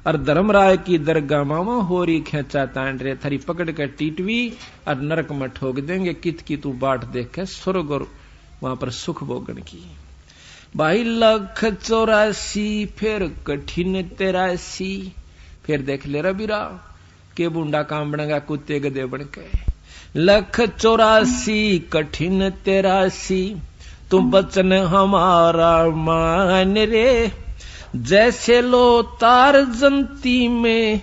और धर्मराय की दरगाह मामा होरी खेचा तान रे थारी पकड़ के टीटवी और नरक में ठोक देंगे कित की तू बाट देख के स्वर्ग और वहां पर सुख भोगन की। भाई 184 फिर कठिन 83 फिर देख ले रबीरा के बुंडा काम बनेगा कुत्ते गधे बन के। 184 कठिन 83 तू बचन हमारा मान रे, जैसे लो तार जंती में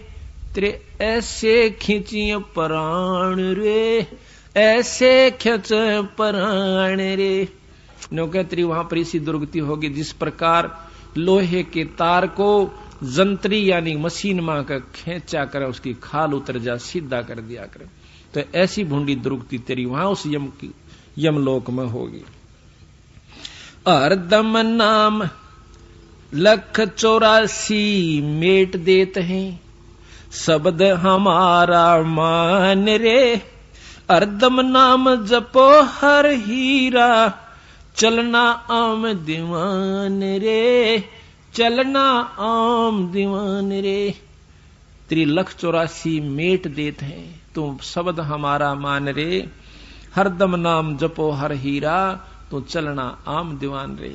तेरे ऐसे खींचिए प्राण रे, ऐसे खींच प्राण रे। नौकरी वहां पर इसी दुर्गति होगी जिस प्रकार लोहे के तार को जंत्री यानी मशीन मां का खींचा कर उसकी खाल उतर जा सीधा कर दिया करे, तो ऐसी भूंडी दुर्गति तेरी वहां उस यमलोक में होगी। हरदम नाम 184 मेट देत हैं, शब्द हमारा मान रे, हरदम नाम जपो हर हीरा, चलना आम दीवान रे, चलना आम दीवान रे। 184 मेट देत हैं, तुम शब्द हमारा मान रे, हरदम नाम जपो हर हीरा, तो चलना आम दीवान रे।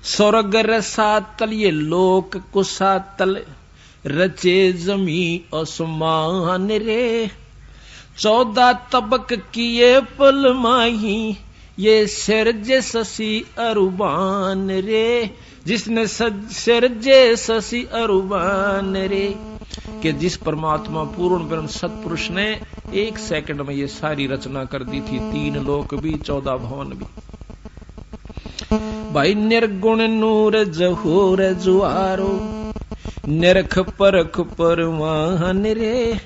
स्वर्ग रसातल ये लोक कुसातल, रचे जमी आसमान रे, 14 तबक किए पल माही, ये सिरजे शशि अरुबान रे, जिसने सिरजे शशि अरुबान रे। कि जिस परमात्मा पूर्ण ब्रह्म सतपुरुष ने 1 सेकंड में ये सारी रचना कर दी थी, 3 लोक भी 14 भवन भी। भाई निर्गुण नूर जहूर जुआरो, निरख परख परवान रे,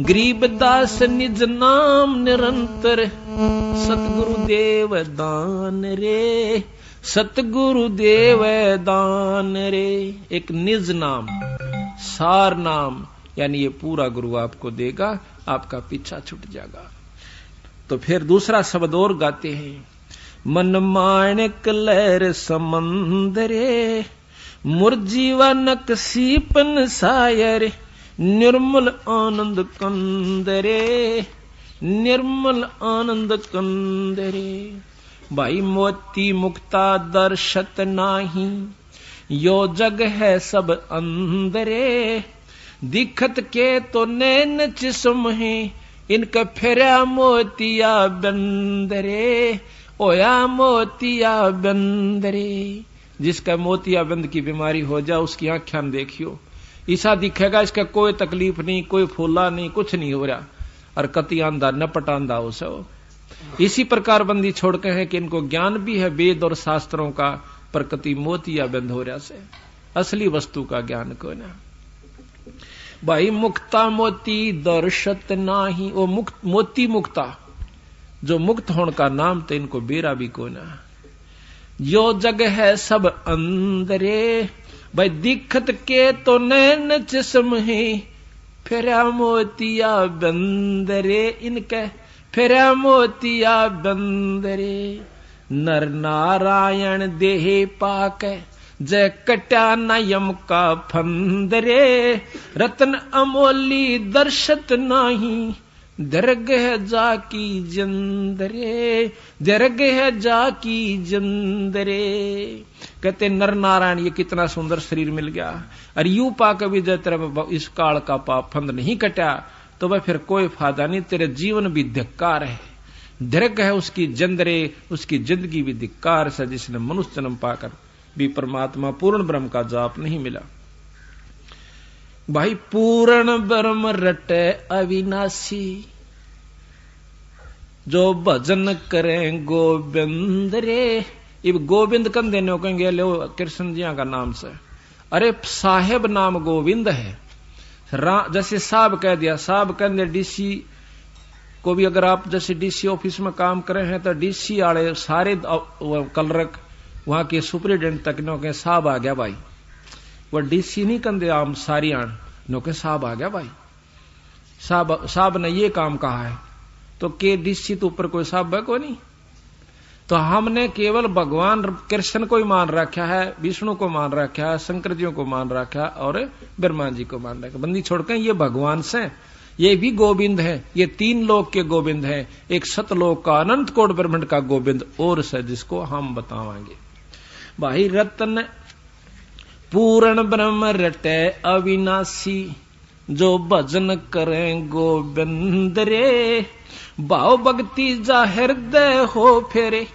गरीब दास निज नाम निरंतर, सतगुरु देव दान रे, सतगुरु देव दान रे। एक निज नाम सार नाम यानी ये पूरा गुरु आपको देगा, आपका पीछा छूट जाएगा। तो फिर दूसरा शब्द और गाते हैं, मन माणिक लहर समंदरे, मुरजीवनक सीपन सायर, निर्मल आनंद कंदरे, निर्मल आनंद कंदरे। भाई मोती मुक्ता दर्शत नाही, यो जग है सब अंदरे, दिखत के तो नैन चिस्म है, इनका फेरा मोतिया बंदरे, ओया मोतिया बंदरे। जिसका मोतिया बंद की बीमारी हो जाए उसकी आंखें देखियो, ऐसा दिखेगा इसका कोई तकलीफ नहीं, कोई फूला नहीं, कुछ नहीं हो रहा, और कति आंधा नपट आंधा हो सो। इसी प्रकार बंदी छोड़ के है कि इनको ज्ञान भी है वेद और शास्त्रों का, पर कति मोतिया बंद हो रहा से, असली वस्तु का ज्ञान को ना। भाई मुक्ता मोती दर्शत नाही, वो मोती मुक्ता जो मुक्त होने का नाम तो इनको बेरा भी को ना। जो जग है सब अंदरे, भाई दिखत के तो नैन जिस्म है, फेरा मोतिया बंदरे, इनके फेरा मोतिया बंदरे। नर नारायण देह पाक, जय कट्या नयम का फंदरे, रतन अमोली दर्शत नाही, दरगह जाकी जंदरे, दरगह जाकी जंदरे। कहते नर नारायण ये कितना सुंदर शरीर मिल गया, और यू पाक भी जय तेरा इस काल का पाप फंद नहीं कटा, तो वह फिर कोई फायदा नहीं, तेरे जीवन भी धिक्कार है। दरग है उसकी जंदरे, उसकी जिंदगी भी धिक्कार से, जिसने मनुष्य जन्म पाकर भी परमात्मा पूर्ण ब्रह्म का जाप नहीं मिला। भाई पूर्ण ब्रह्म रटे अविनाशी, जो भजन करें गोविंद रे। इब गोविंद कन देने कहेंगे लो कृष्ण जी का नाम से, अरे साहेब नाम गोविंद है। जैसे साहब कह दिया, साहब कह दिया डीसी को भी, अगर आप जैसे डीसी ऑफिस में काम करे हैं तो डीसी वाले सारे कलरक वहां के सुपरिटेंडेंट तक नो के साहब आ गया भाई, वह डीसी नहीं कंदे आम सारी आन नो के साहब आ गया भाई, साहब ने ये काम कहा है, तो के डीसी तो ऊपर कोई साहब है को नहीं। तो हमने केवल भगवान कृष्ण को ही मान रखा है, विष्णु को मान रखा है, शंकर जी को मान रखा है और ब्रह्मा जी को मान रखा है। बंदी छोड़कर ये भगवान से, ये भी गोविंद है, ये 3 लोक के गोविंद है, एक सतलोक का अनंत कोट ब्रह्मांड का गोविंद और से जिसको हम बतावांगे। भाई रत्न पूर्ण ब्रह्म रटे अविनाशी, जो भजन करें गोविंद रे, भाव भक्ति जा हृदय हो फेरे,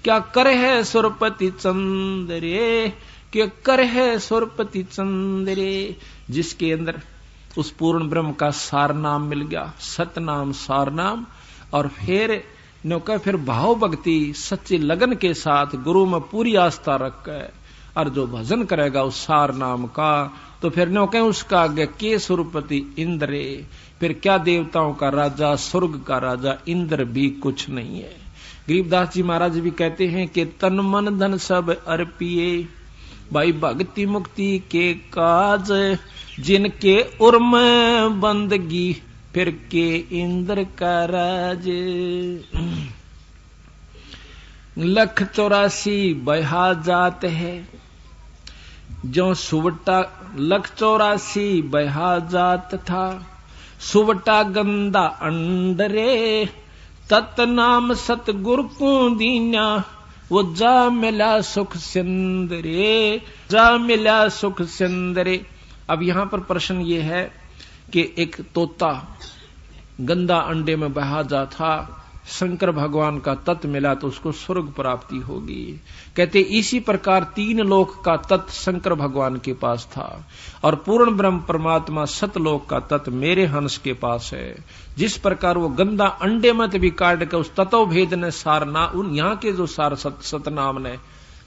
क्या कर है सुरपति चंद्रे, क्या कर है सुरपति चंद्रे। जिसके अंदर उस पूर्ण ब्रह्म का सार नाम मिल गया, सतनाम सार नाम, और फिर भाव भक्ति सच्ची लगन के साथ गुरु में पूरी आस्था रख कर और जो भजन करेगा उस सार नाम का, तो फिर नो कहें उसका आगे के सुरपति इंद्रे, फिर क्या देवताओं का राजा, स्वर्ग का राजा इंद्र भी कुछ नहीं है। गरीबदास जी महाराज भी कहते हैं कि तन मन धन सब अर्पिए, भाई भक्ति मुक्ति के काज, जिनके उर्म बंदगी, फिर के इंद्र का राज। 184 बहा जात है, जो सुवटा 184 बहा जात था, सुवटा गंदा अंडरे, तत् नाम सतगुरु को दीना, वो जा मिला सुख सिंदरे, जा मिला सुख सिंदरे। अब यहां पर प्रश्न ये है कि एक तोता गंदा अंडे में बहा जा था, शंकर भगवान का तत्व मिला तो उसको स्वर्ग प्राप्ति होगी। कहते इसी प्रकार 3 लोक का तत्व शंकर भगवान के पास था और पूर्ण ब्रह्म परमात्मा सतलोक का तत्व मेरे हंस के पास है। जिस प्रकार वो गंदा अंडे मत भी काट के उस तत्व भेद ने सार ना उन यहाँ के जो सार सतनाम ने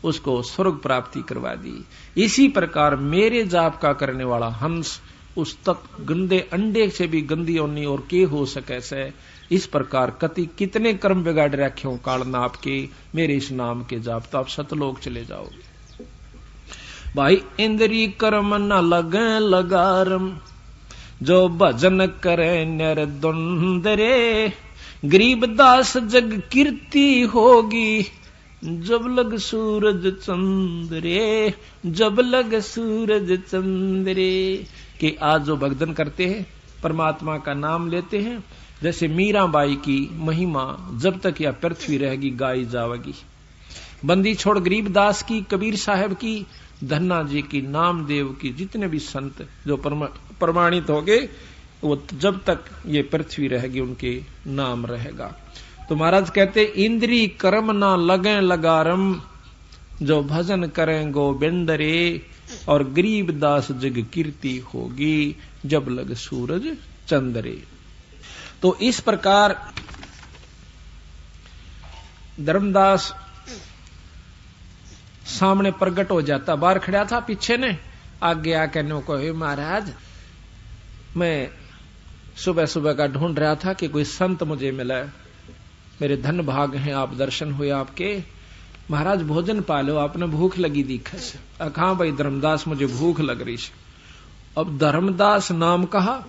उसको स्वर्ग प्राप्ति करवा दी, इसी प्रकार मेरे जाप का करने वाला हंस उस तत्व गंदे अंडे से भी गंदी होनी और के हो सके से। इस प्रकार कितने कर्म बिगाड़ रखे हो काल नाप के, मेरे इस नाम के जाप तो आप सतलोक चले जाओगे। भाई इंद्री कर्म न लगे लगारम, जो भजन करे निर्द्वंदरे, गरीबदास जग कीर्ति होगी, जब लग सूरज चंद्रे, जब लग सूरज चंद्रे। कि आज जो भक्तन करते हैं, परमात्मा का नाम लेते हैं, जैसे मीराबाई की महिमा जब तक यह पृथ्वी रहेगी गाई जावेगी। बंदी छोड़ गरीबदास की, कबीर साहब की, धन्ना जी की, नामदेव की, जितने भी संत जो प्रमाणित हो गए, वो जब तक ये पृथ्वी रहेगी उनके नाम रहेगा। तो महाराज कहते इंद्री कर्म ना लगे लगारम, जो भजन करें गोविंद रे, और गरीबदास जग कीर्ति होगी, जब लग सूरज चंद्रे। तो इस प्रकार धर्मदास सामने प्रकट हो जाता, बाहर खड़ा था, पीछे ने आगे आके नो को, महाराज मैं सुबह सुबह का ढूंढ रहा था कि कोई संत मुझे मिला, मेरे धन भाग हैं, आप दर्शन हुए आपके, महाराज भोजन पालो, आपने भूख लगी दिखे से। कहा भाई धर्मदास मुझे भूख लग रही है। अब धर्मदास नाम कहा,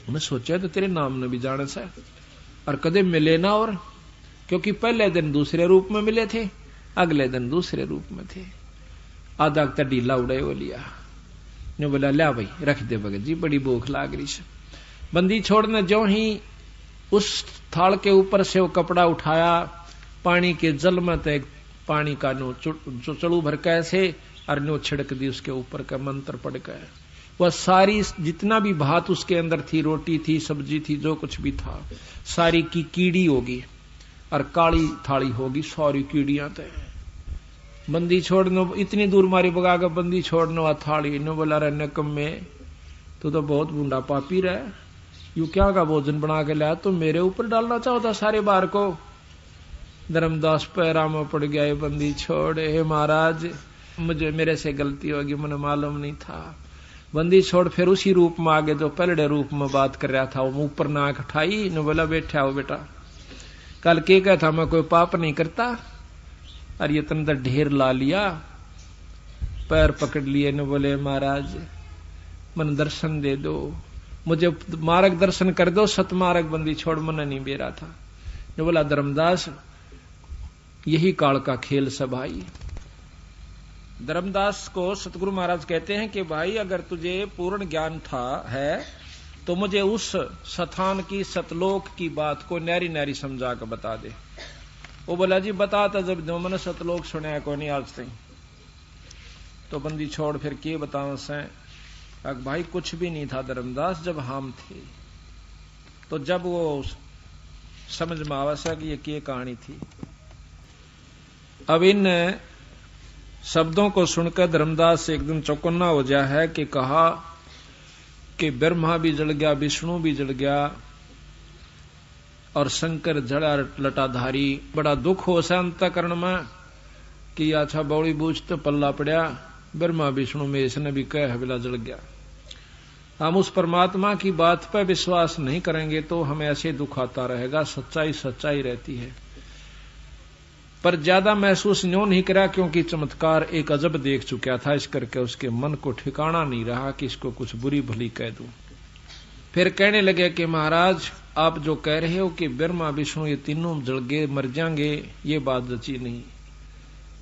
मैं सोचा तो तेरे नाम ने भी जाने से और कदे मिले ना, और क्योंकि पहले दिन दूसरे रूप में मिले थे, अगले दिन दूसरे रूप में थे। आधा तक ढीला उड़े वो लिया, ने बोला ला भाई रख दे भगत जी, बड़ी भूख लाग रही है। बंदी छोड़ने जो ही उस थाल के ऊपर से वो कपड़ा उठाया, पानी के जल में तो एक पानी का नो चड़ू भर कैसे और नो छिड़क दी उसके ऊपर का, मंत्र पढ़ कर वह सारी जितना भी भात उसके अंदर थी, रोटी थी, सब्जी थी, जो कुछ भी था, सारी की कीड़ी होगी और काली थाली होगी, सारी कीड़ियां थे। बंदी छोड़ने इतनी दूर मारी बगा कर बंदी छोड़ने वा थाली ने बोला रे नकम में तो बहुत बूढ़ा पापी रहा, यू क्या का भोजन बना के लाया, तो मेरे ऊपर डालना चाहता सारे बार को। धर्मदास पैरा में पड़ गया, ये बंदी छोड़, हे महाराज मुझे मेरे से गलती होगी, मुझे मालूम नहीं था। बंदी छोड़ फिर उसी रूप में आगे जो पहले रूप में बात कर रहा था, वो ऊपर नाक उठाई ने बोला बैठा हो बेटा, कल के कहा था मैं कोई पाप नहीं करता, और ये तंदर ढेर ला लिया, पैर पकड़ लिए ने बोले महाराज मन दर्शन दे दो, मुझे मार्ग दर्शन कर दो, सतमार्ग। बंदी छोड़ मन नहीं बेरा था ने बोला धर्मदास यही काल का खेल सब भाई। धर्मदास को सतगुरु महाराज कहते हैं कि भाई अगर तुझे पूर्ण ज्ञान है तो मुझे उस स्थान की सतलोक की बात को न्यारी न्यारी समझा कर बता दे। वो बोला जी बताता जब जो मैंने सतलोक सुना को नहीं आज तक। तो बंदी छोड़ फिर के बताओ से भाई कुछ भी नहीं था धर्मदास जब हम थे। तो जब वो समझ में आवा सा कि ये क्या कहानी थी। अब इन शब्दों को सुनकर धर्मदास एकदम चौकन्ना हो गया है कि कहा कि ब्रह्मा भी जल गया, विष्णु भी जल गया और शंकर जड़ा लटाधारी। बड़ा दुख हो सा अंतःकरण में कि अच्छा बौड़ी बूझ तो पल्ला पड़ा, ब्रह्मा विष्णु में इसने भी कह हवेला जल गया। हम उस परमात्मा की बात पर विश्वास नहीं करेंगे तो हमें ऐसे दुख आता रहेगा। सच्चाई सच्चाई रहती है, पर ज्यादा महसूस न्यों नहीं करा क्योंकि चमत्कार एक अजब देख चुका था। इस करके उसके मन को ठिकाना नहीं रहा कि इसको कुछ बुरी भली कह दूं। फिर कहने लगे कि महाराज आप जो कह रहे हो कि ब्रह्मा विष्णु ये तीनों जल गए मर जाएंगे, ये बात जची नहीं।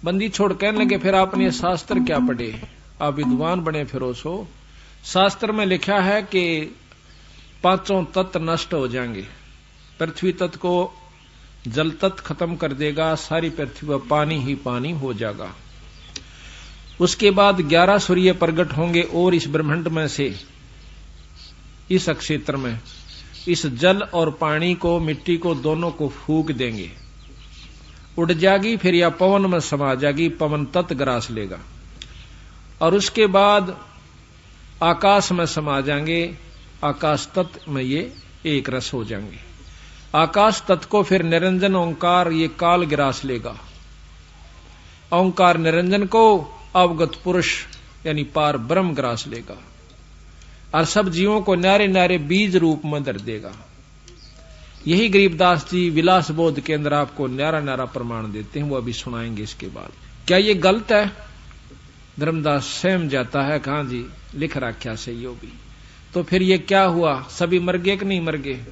बंदी छोड़ कहने लगे फिर आपने शास्त्र क्या पढ़े, आप विद्वान बने फिरो सो। शास्त्र में लिखा है कि पांचों तत्व नष्ट हो जाएंगे। पृथ्वी तत्व को जल तत्व खत्म कर देगा, सारी पृथ्वी पर पानी ही पानी हो जाएगा। उसके बाद 11 सूर्य प्रकट होंगे और इस ब्रह्मांड में से इस क्षेत्र में इस जल और पानी को मिट्टी को दोनों को फूंक देंगे, उड़ जाएगी फिर या पवन में समा जाएगी, पवन तत्व ग्रास लेगा। और उसके बाद आकाश में समा जाएंगे, आकाश तत्व में ये एक रस हो जाएंगे। आकाश तत्व को फिर निरंजन ओंकार ये काल ग्रास लेगा। ओंकार निरंजन को अवगत पुरुष यानी पार ब्रह्म ग्रास लेगा और सब जीवों को न्यारे न्यारे बीज रूप में धर देगा। यही गरीबदास जी विलास बोध के अंदर आपको न्यारा न्यारा प्रमाण देते हैं, वो अभी सुनाएंगे इसके बाद। क्या ये गलत है? धर्मदास सहम जाता है, कहां जी लिख रखा सही हो भी। तो फिर ये क्या हुआ, सभी मर गए कि नहीं मर गए?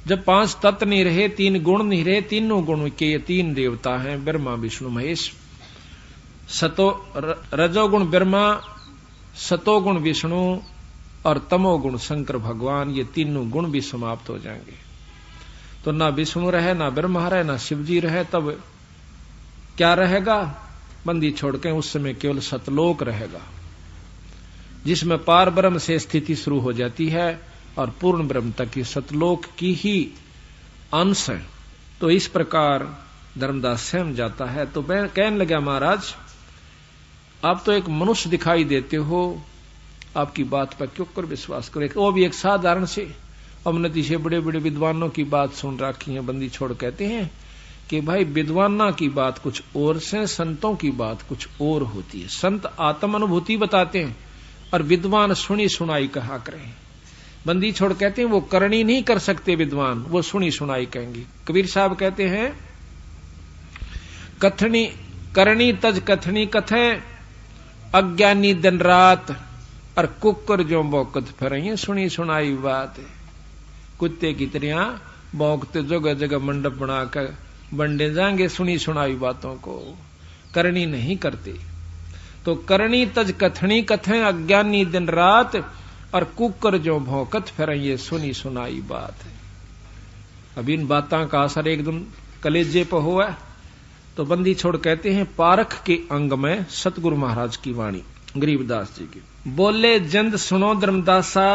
जब 5 तत्व नहीं रहे, 3 गुण नहीं रहे, तीनों गुण के ये 3 देवता हैं ब्रह्मा विष्णु महेश। रजोगुण ब्रह्मा, सतोगुण विष्णु और तमोगुण शंकर भगवान, ये तीनों गुण भी समाप्त हो जाएंगे। तो ना विष्णु रहे, ना ब्रह्मा रहे, ना शिवजी रहे, तब क्या रहेगा? बंदी छोड़ के उस समय केवल सतलोक रहेगा, जिसमें पार ब्रह्म से स्थिति शुरू हो जाती है और पूर्ण ब्रह्म तक की सतलोक की ही अंश है। तो इस प्रकार धर्मदास सहम जाता है। तो मैं कहने लगा महाराज आप तो एक मनुष्य दिखाई देते हो, आपकी बात पर क्यों कर विश्वास करे? वो भी एक साधारण से अवनति से बड़े बड़े विद्वानों की बात सुन रखी है। बंदी छोड़ कहते हैं कि भाई विद्वाना की बात कुछ और से, संतों की बात कुछ और होती है। संत आत्म अनुभूति बताते हैं और विद्वान सुनी सुनाई कहा करें। बंदी छोड़ कहते हैं वो करनी नहीं कर सकते विद्वान, वो सुनी सुनाई कहेंगे। कबीर साहब कहते हैं कथनी करनी तज कथनी कथे, अज्ञानी दिन रात और कुकर जो बौकत फिर सुनी सुनाई बात है। कुत्ते की तरह बौकते जगह जगह मंडप बनाकर बंडे जाएंगे सुनी सुनाई बातों को, करनी नहीं करते। तो करनी तज कथनी कथे, अज्ञानी दिन रात और कुकर जो भौकत फिर ये सुनी सुनाई बात है। अब इन बातों का असर एकदम कलेजे पर हुआ। तो बंदी छोड़ कहते हैं पारख के अंग में सतगुरु महाराज की वाणी गरीबदास जी की। बोले जंद सुनो धर्मदासा,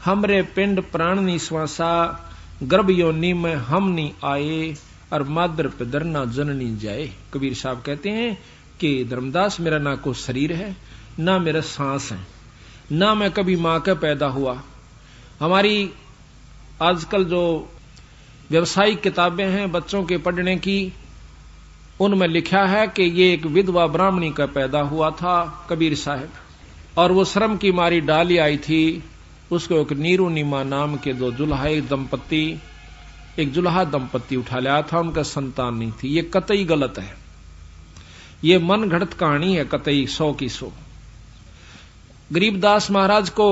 हमरे पिंड प्राण निश्वासा, गर्भ योनि में हम नहीं आए और मादर पे दरना जननी जाए। कबीर साहब कहते हैं कि धर्मदास मेरा ना कोई शरीर है, ना मेरा सांस है, ना मैं कभी मां का पैदा हुआ। हमारी आजकल जो व्यवसायिक किताबें हैं बच्चों के पढ़ने की, उनमें लिखा है कि ये एक विधवा ब्राह्मणी का पैदा हुआ था कबीर साहब, और वो श्रम की मारी डाली आई थी। उसको एक नीरू नीमा नाम के 2 जुल्हा दंपत्ति, एक जुल्हा दंपत्ति उठा लिया था, उनका संतान नहीं थी। ये कतई गलत है, ये मन घड़त कहानी है, कतई 100 की 100। गरीबदास महाराज को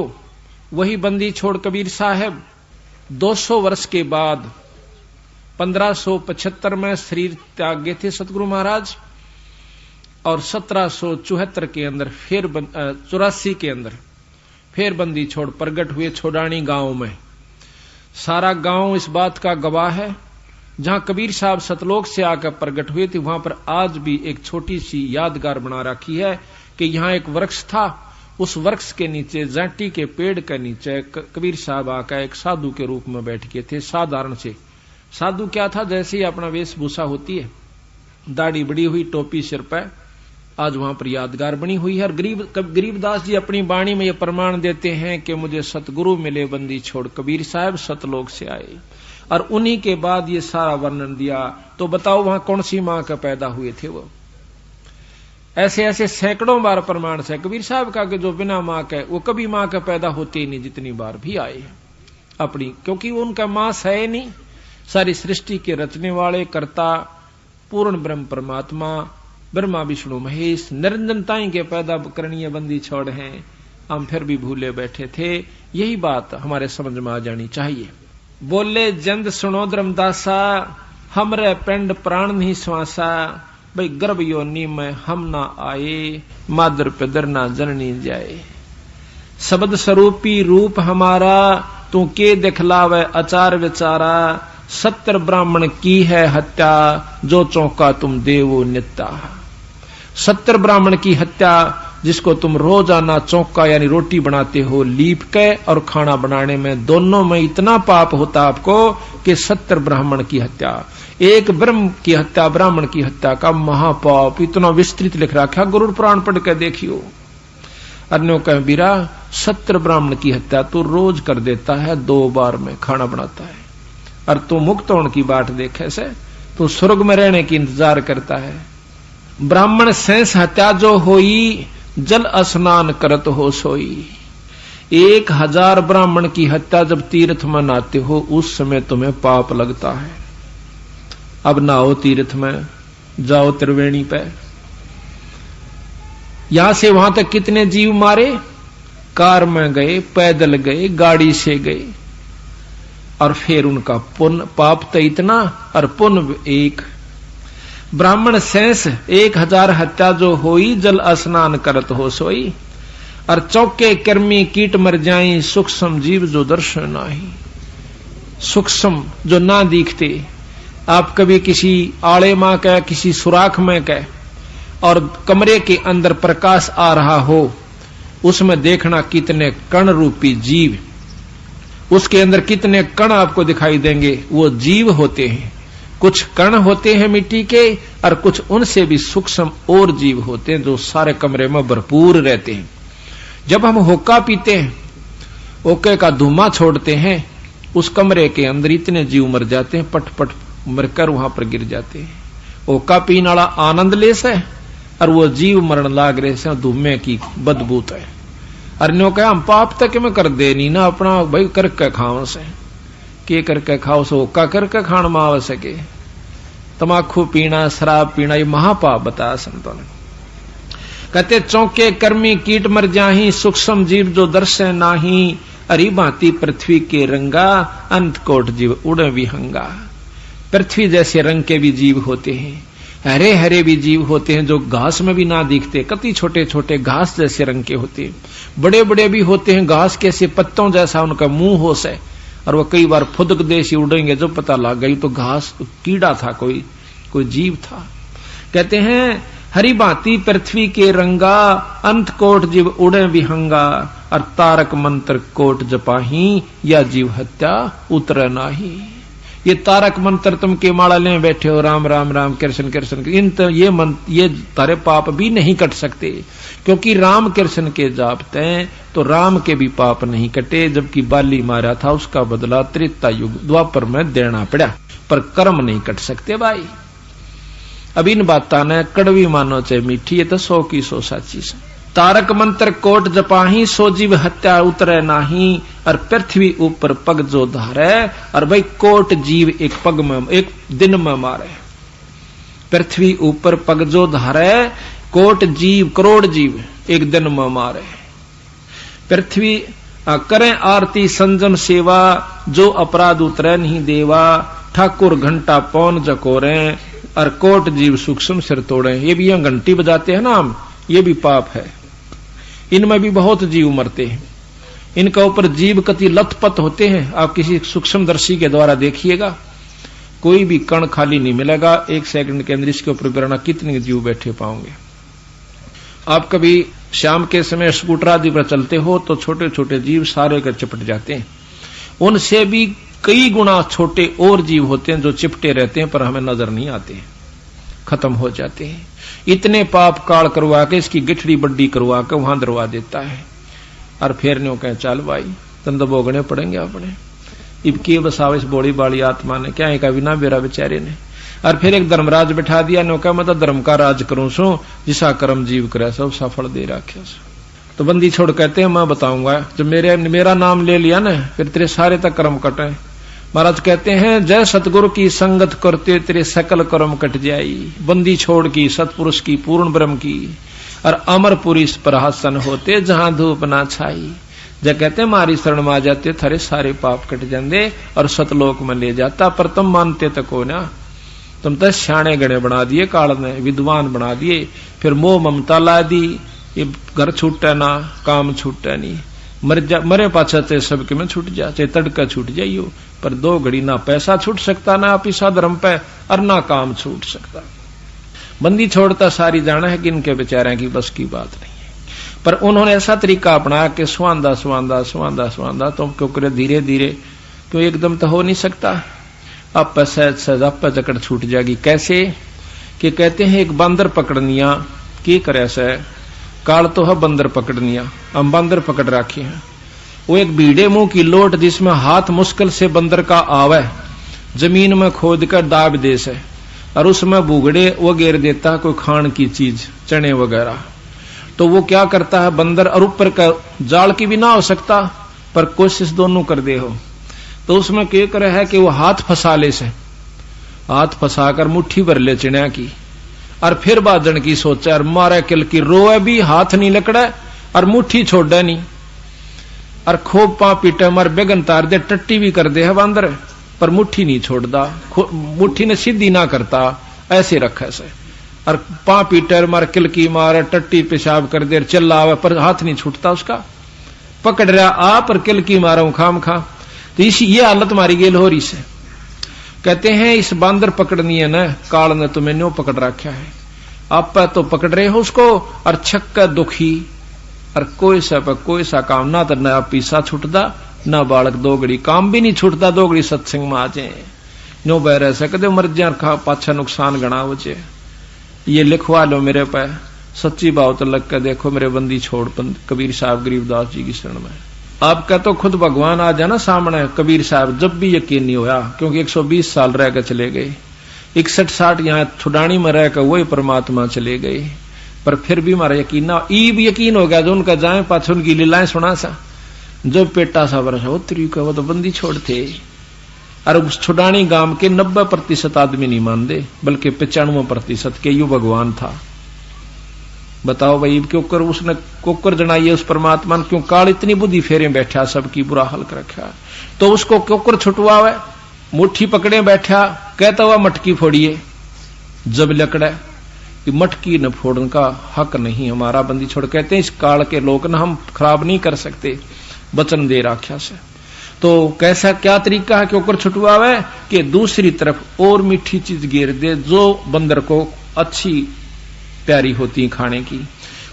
वही बंदी छोड़ कबीर साहब 200 वर्ष के बाद 1575 में शरीर त्याग गए थे सतगुरु महाराज, और 1774 के अंदर फिर 84 के अंदर फिर बंदी छोड़ प्रगट हुए छोड़ानी गांव में। सारा गांव इस बात का गवाह है, जहां कबीर साहब सतलोक से आकर प्रगट हुए थे वहां पर आज भी एक छोटी सी यादगार बना रखी है कि यहां एक वृक्ष था, उस वृक्ष के नीचे जाटी के पेड़ के नीचे कबीर साहब आकर एक साधु के रूप में बैठ गए थे। साधारण से साधु क्या था, जैसे ही अपना वेशभूषा होती है, दाढ़ी बड़ी हुई, टोपी सिर पर, आज वहां पर यादगार बनी हुई है। और गरीबदास जी अपनी वाणी में ये प्रमाण देते हैं कि मुझे सतगुरु मिले बंदी छोड़, कबीर साहब सतलोक से आए, और उन्हीं के बाद ये सारा वर्णन दिया। तो बताओ वहां कौन सी मां का पैदा हुए थे वो? ऐसे ऐसे सैकड़ों बार प्रमाण से कबीर साहब का कि जो बिना मां के वो कभी मां का पैदा होते ही नहीं, जितनी बार भी आए अपनी, क्योंकि उनका मां है नहीं। सारी सृष्टि के रचने वाले कर्ता पूर्ण ब्रह्म परमात्मा ब्रह्मा विष्णु महेश निरंजनताई के पैदा करणीय बंदी छोड़ हैं, हम फिर भी भूले बैठे थे। यही बात हमारे समझ में आ जानी चाहिए। बोले जंद सुनो धर्मदासा, हमरे पिंड प्राण नहीं श्वासा, भाई गर्भ योनि में हम ना आए, मादर पिदर ना जननी जाए। शब्द स्वरूपी रूप हमारा, तू के दिखलावे आचार विचारा, 70 ब्राह्मण की है हत्या, जो चौंका तुम देवो नित्या। 70 ब्राह्मण की हत्या, जिसको तुम रोजाना चौका यानी रोटी बनाते हो लीप के, और खाना बनाने में दोनों में इतना पाप होता आपको कि 70 ब्राह्मण की हत्या, एक ब्रह्म की हत्या, ब्राह्मण की हत्या का महापाप इतना विस्तृत लिख रखा। गुरु पुराण पढ़ के देखियो। अन्यों कह बीरा 70 ब्राह्मण की हत्या तू रोज कर देता है, 2 बार में खाना बनाता है, और तू मुक्त होने की बाट देखे से तू स्वर्ग में रहने की इंतजार करता है। ब्राह्मण सेंस हत्या जो होई, जल स्नान करत हो सोई। 1000 ब्राह्मण की हत्या जब तीर्थ में नहाते हो उस समय तुम्हें पाप लगता है। अब नहाओ तीर्थ में, जाओ त्रिवेणी पे, यहां से वहां तक कितने जीव मारे, कार में गए, पैदल गए, गाड़ी से गए, और फिर उनका पुण्य पाप तो इतना और पुण्य एक। ब्राह्मण सेंस 1000 हत्या जो होई, जल स्नान करत हो सोई, और चौके कर्मी कीट मर जाई, सूक्ष्म जीव जो दर्शन नाही। सूक्ष्म जो ना दिखते, आप कभी किसी आड़े में कह, किसी सुराख में कह, और कमरे के अंदर प्रकाश आ रहा हो, उसमें देखना कितने कण रूपी जीव, उसके अंदर कितने कण आपको दिखाई देंगे, वो जीव होते हैं। कुछ कण होते हैं मिट्टी के, और कुछ उनसे भी सूक्ष्म और जीव होते हैं जो सारे कमरे में भरपूर रहते हैं। जब हम हुक्का पीते हैं, ओके का धुआं छोड़ते हैं, उस कमरे के अंदर इतने जीव मर जाते हैं, पट पट मरकर वहां पर गिर जाते हैं। हुक्का पीने वाला आनंद ले से, और वो जीव मरण लाग रहे से धुएं की बदबूत है। अन्यों कहा हम पाप तक में कर दे नहीं ना, अपना भाई करके खाओ से, के करके खाओ से हुक्का करके खान में आ सके। तमाकू पीना, शराब पीना, ये महापाप बताया संतों ने। कहते चौके कर्मी कीट मर जाही, सूक्ष्म जीव जो दर्शे नाही, अरी भांति पृथ्वी के रंगा, अंत कोट जीव उड़े विहंगा। पृथ्वी जैसे रंग के भी जीव होते हैं, हरे हरे भी जीव होते हैं जो घास में भी ना दिखते, कति छोटे छोटे घास जैसे रंग के होते हैं, बड़े बड़े भी होते हैं घास के से पत्तों जैसा उनका मुंह हो से, और वो कई बार फुदक देसी उड़ेंगे, जो पता लग गई तो घास कीड़ा था, कोई जीव था। कहते हैं हरि भांति पृथ्वी के रंगा, अंत कोट जीव उड़े विहंगा, और तारक मंत्र कोट जपाही, या जीव हत्या उतर नाही। ये तारक मंत्र तुम के माला ले बैठे हो, राम राम राम कृष्ण कृष्ण, ये तारे पाप भी नहीं कट सकते, क्योंकि राम कृष्ण के जापते तो राम के भी पाप नहीं कटे। जबकि बाली मारा था उसका बदला त्रेता युग द्वापर में देना पड़ा, पर कर्म नहीं कट सकते भाई। अब इन बातों ने कड़वी मानो चाहे मीठी, ये तो 100 की 100 साची से। तारक मंत्र कोट जपाही, सो जीव हत्या उतरे नाही, और पृथ्वी ऊपर पग जो धारे, और भाई कोट जीव एक पग में एक दिन में मारे। पृथ्वी ऊपर पग जो धारे, कोट जीव करोड़ जीव एक दिन में मारे। पृथ्वी करें आरती संजम सेवा, जो अपराध उतरे नहीं देवा, ठाकुर घंटा पौन जकोरे और कोट जीव सूक्ष्म सिर तोड़े। ये भी यहाँ घंटी बजाते हैं ना हम, ये भी पाप है। इनमें भी बहुत जीव मरते हैं। इनका ऊपर जीव कति लथपथ होते हैं। आप किसी सूक्ष्मदर्शी के द्वारा देखिएगा, कोई भी कण खाली नहीं मिलेगा। 1 सेकंड के अंदर इसके ऊपर बिना कितने जीव बैठे पाओगे। आप कभी शाम के समय स्कूटर आदि पर चलते हो तो छोटे छोटे जीव सारे कर चिपट जाते हैं। उनसे भी कई गुना छोटे और जीव होते हैं जो चिपटे रहते हैं पर हमें नजर नहीं आते, खत्म हो जाते हैं। इतने पाप काल करवा के इसकी गिठड़ी बड्डी करवा के वहां दरवा देता है और फिर न्यों कहे चल भाई तन तो भोगने पड़ेंगे अपने। इब के बसाव इस बोली बाली आत्मा ने क्या कहा बिना बेरा बेचारे ने। और फिर एक धर्मराज बैठा दिया, न्यों कहा मैं तो धर्म का राज करूं सो, जिसा कर्म जीव करे सब सफल दे रखे। तो बंदी छोड़ कहते हैं मैं बताऊंगा, जब मेरा नाम ले लिया ना फिर तेरे सारे तक कर्म कटे। महाराज कहते हैं जय सतगुरु की संगत करते तेरे सकल कर्म कट जाई। बंदी छोड़ की सतपुरुष की पूर्ण ब्रह्म की और अमरपुरी प्रहसन होते जहां धूप ना छाई। जब कहते हैं मारी शरण में आ जाते थारे सारे पाप कट जाते और सतलोक में ले जाता। पर तुम मानते तो को ना, तुम तो सियाणे गणे बना दिए, काल ने विद्वान बना दिए, फिर मोह ममता ला दी। ये घर छूटे ना काम छूटे नहीं, मरे पाछा चाहे सबके में छूट जा, चाहे तड़का छूट जाइयो, पर 2 घड़ी ना पैसा छूट सकता ना पिसा धर्म पे और ना काम छूट सकता। बंदी छोड़ता सारी जाना है कि इनके बेचारे की बस की बात नहीं है। पर उन्होंने ऐसा तरीका अपनाया कि स्वांदा स्वांदा स्वांदा स्वांदा तुम क्यों करे धीरे धीरे, क्यों एकदम तो हो नहीं सकता। अब सहज सहज आप जकड़ छूट जाएगी। कैसे कि कहते हैं एक बंदर पकड़निया की करे से काल तो है बंदर पकड़निया, हम बंदर पकड़ रखे हैं। वो एक भीड़े मुंह की लोट जिसमें हाथ मुश्किल से बंदर का आवे, जमीन में खोद कर दाब दे से और उसमें बुगड़े वो घेर देता है कोई खान की चीज चने वगैरह। तो वो क्या करता है बंदर, और ऊपर का जाल की भी ना हो सकता पर कोशिश दोनों कर दे हो। तो उसमें क्या करे है कि वो हाथ फंसा ले से, हाथ फंसाकर मुट्ठी भर ले चिड़िया की और फिर बाजन की सोचा और मारे किल की रोए भी हाथ नहीं लकड़े और मुट्ठी छोड़े नहीं और खूब पा पीटे मर बेगन तार दे, टट्टी भी कर दे है बंदर पर मुट्ठी नहीं छोड़दा, मुट्ठी ने सीधी ना करता, ऐसे रखे से और पा पीटर मार किलकी मारे टट्टी पेशाब कर दे चिल्लावे पर हाथ नहीं छूटता उसका। पकड़ रहा आ पर किलकी मारा खाम खा। तो इसी ये हालत मारी गेल हो रही से। कहते हैं इस बांदर पकड़नी है ना काल ने तुम्हें न्यों पकड़ रखा है, आप तो पकड़ रहे हो उसको और छक्का दुखी और कोई सा काम ना तो नया पीसा छूटता ना बालक 2 घड़ी काम भी नहीं छूटता। 2 घड़ी सत्संग में आ जाए न्यो बह रह सकते मर जा खा पाछा नुकसान गणा हो जाए। ये लिखवा लो मेरे पे सच्ची बात लग कर देखो मेरे बंदी छोड़ कबीर साहब गरीबदास जी की शरण में। आपका तो खुद भगवान आ जाना सामने कबीर साहब जब भी यकीन नहीं होया, क्योंकि 120 साल रह कर चले गए, 61-60 यहाँ छुड़ानी में रह कर वही परमात्मा चले गए, पर फिर भी हमारा यकीन ना ईब यकीन हो गया जो उनका जाए पाछ उनकी लीलाएं सुना सा जो पेटा सा बरस वो तरीका वो तो बंदी छोड़ थे। और उस छुड़ानी गांव के 90% आदमी नहीं मानते बल्कि 95% के यू भगवान था। बताओ भाई क्यों कर उसने कोकर जनाई है उस परमात्मा ने, क्यों काल इतनी बुद्धि फेरे बैठा सबकी बुरा हाल कर रखा, तो उसको क्यों छुटवावे, मुट्ठी पकड़े बैठा कहता हुआ मटकी फोड़िए जब लकड़े कि मटकी न फोड़ने का हक नहीं हमारा। बंदी छोड़ कहते हैं इस काल के लोग ना हम खराब नहीं कर सकते वचन दे राख्या से। तो कैसा क्या तरीका है कि ऊपर छुटवावे कि दूसरी तरफ और मीठी चीज गिर दे जो बंदर को अच्छी प्यारी होती खाने की,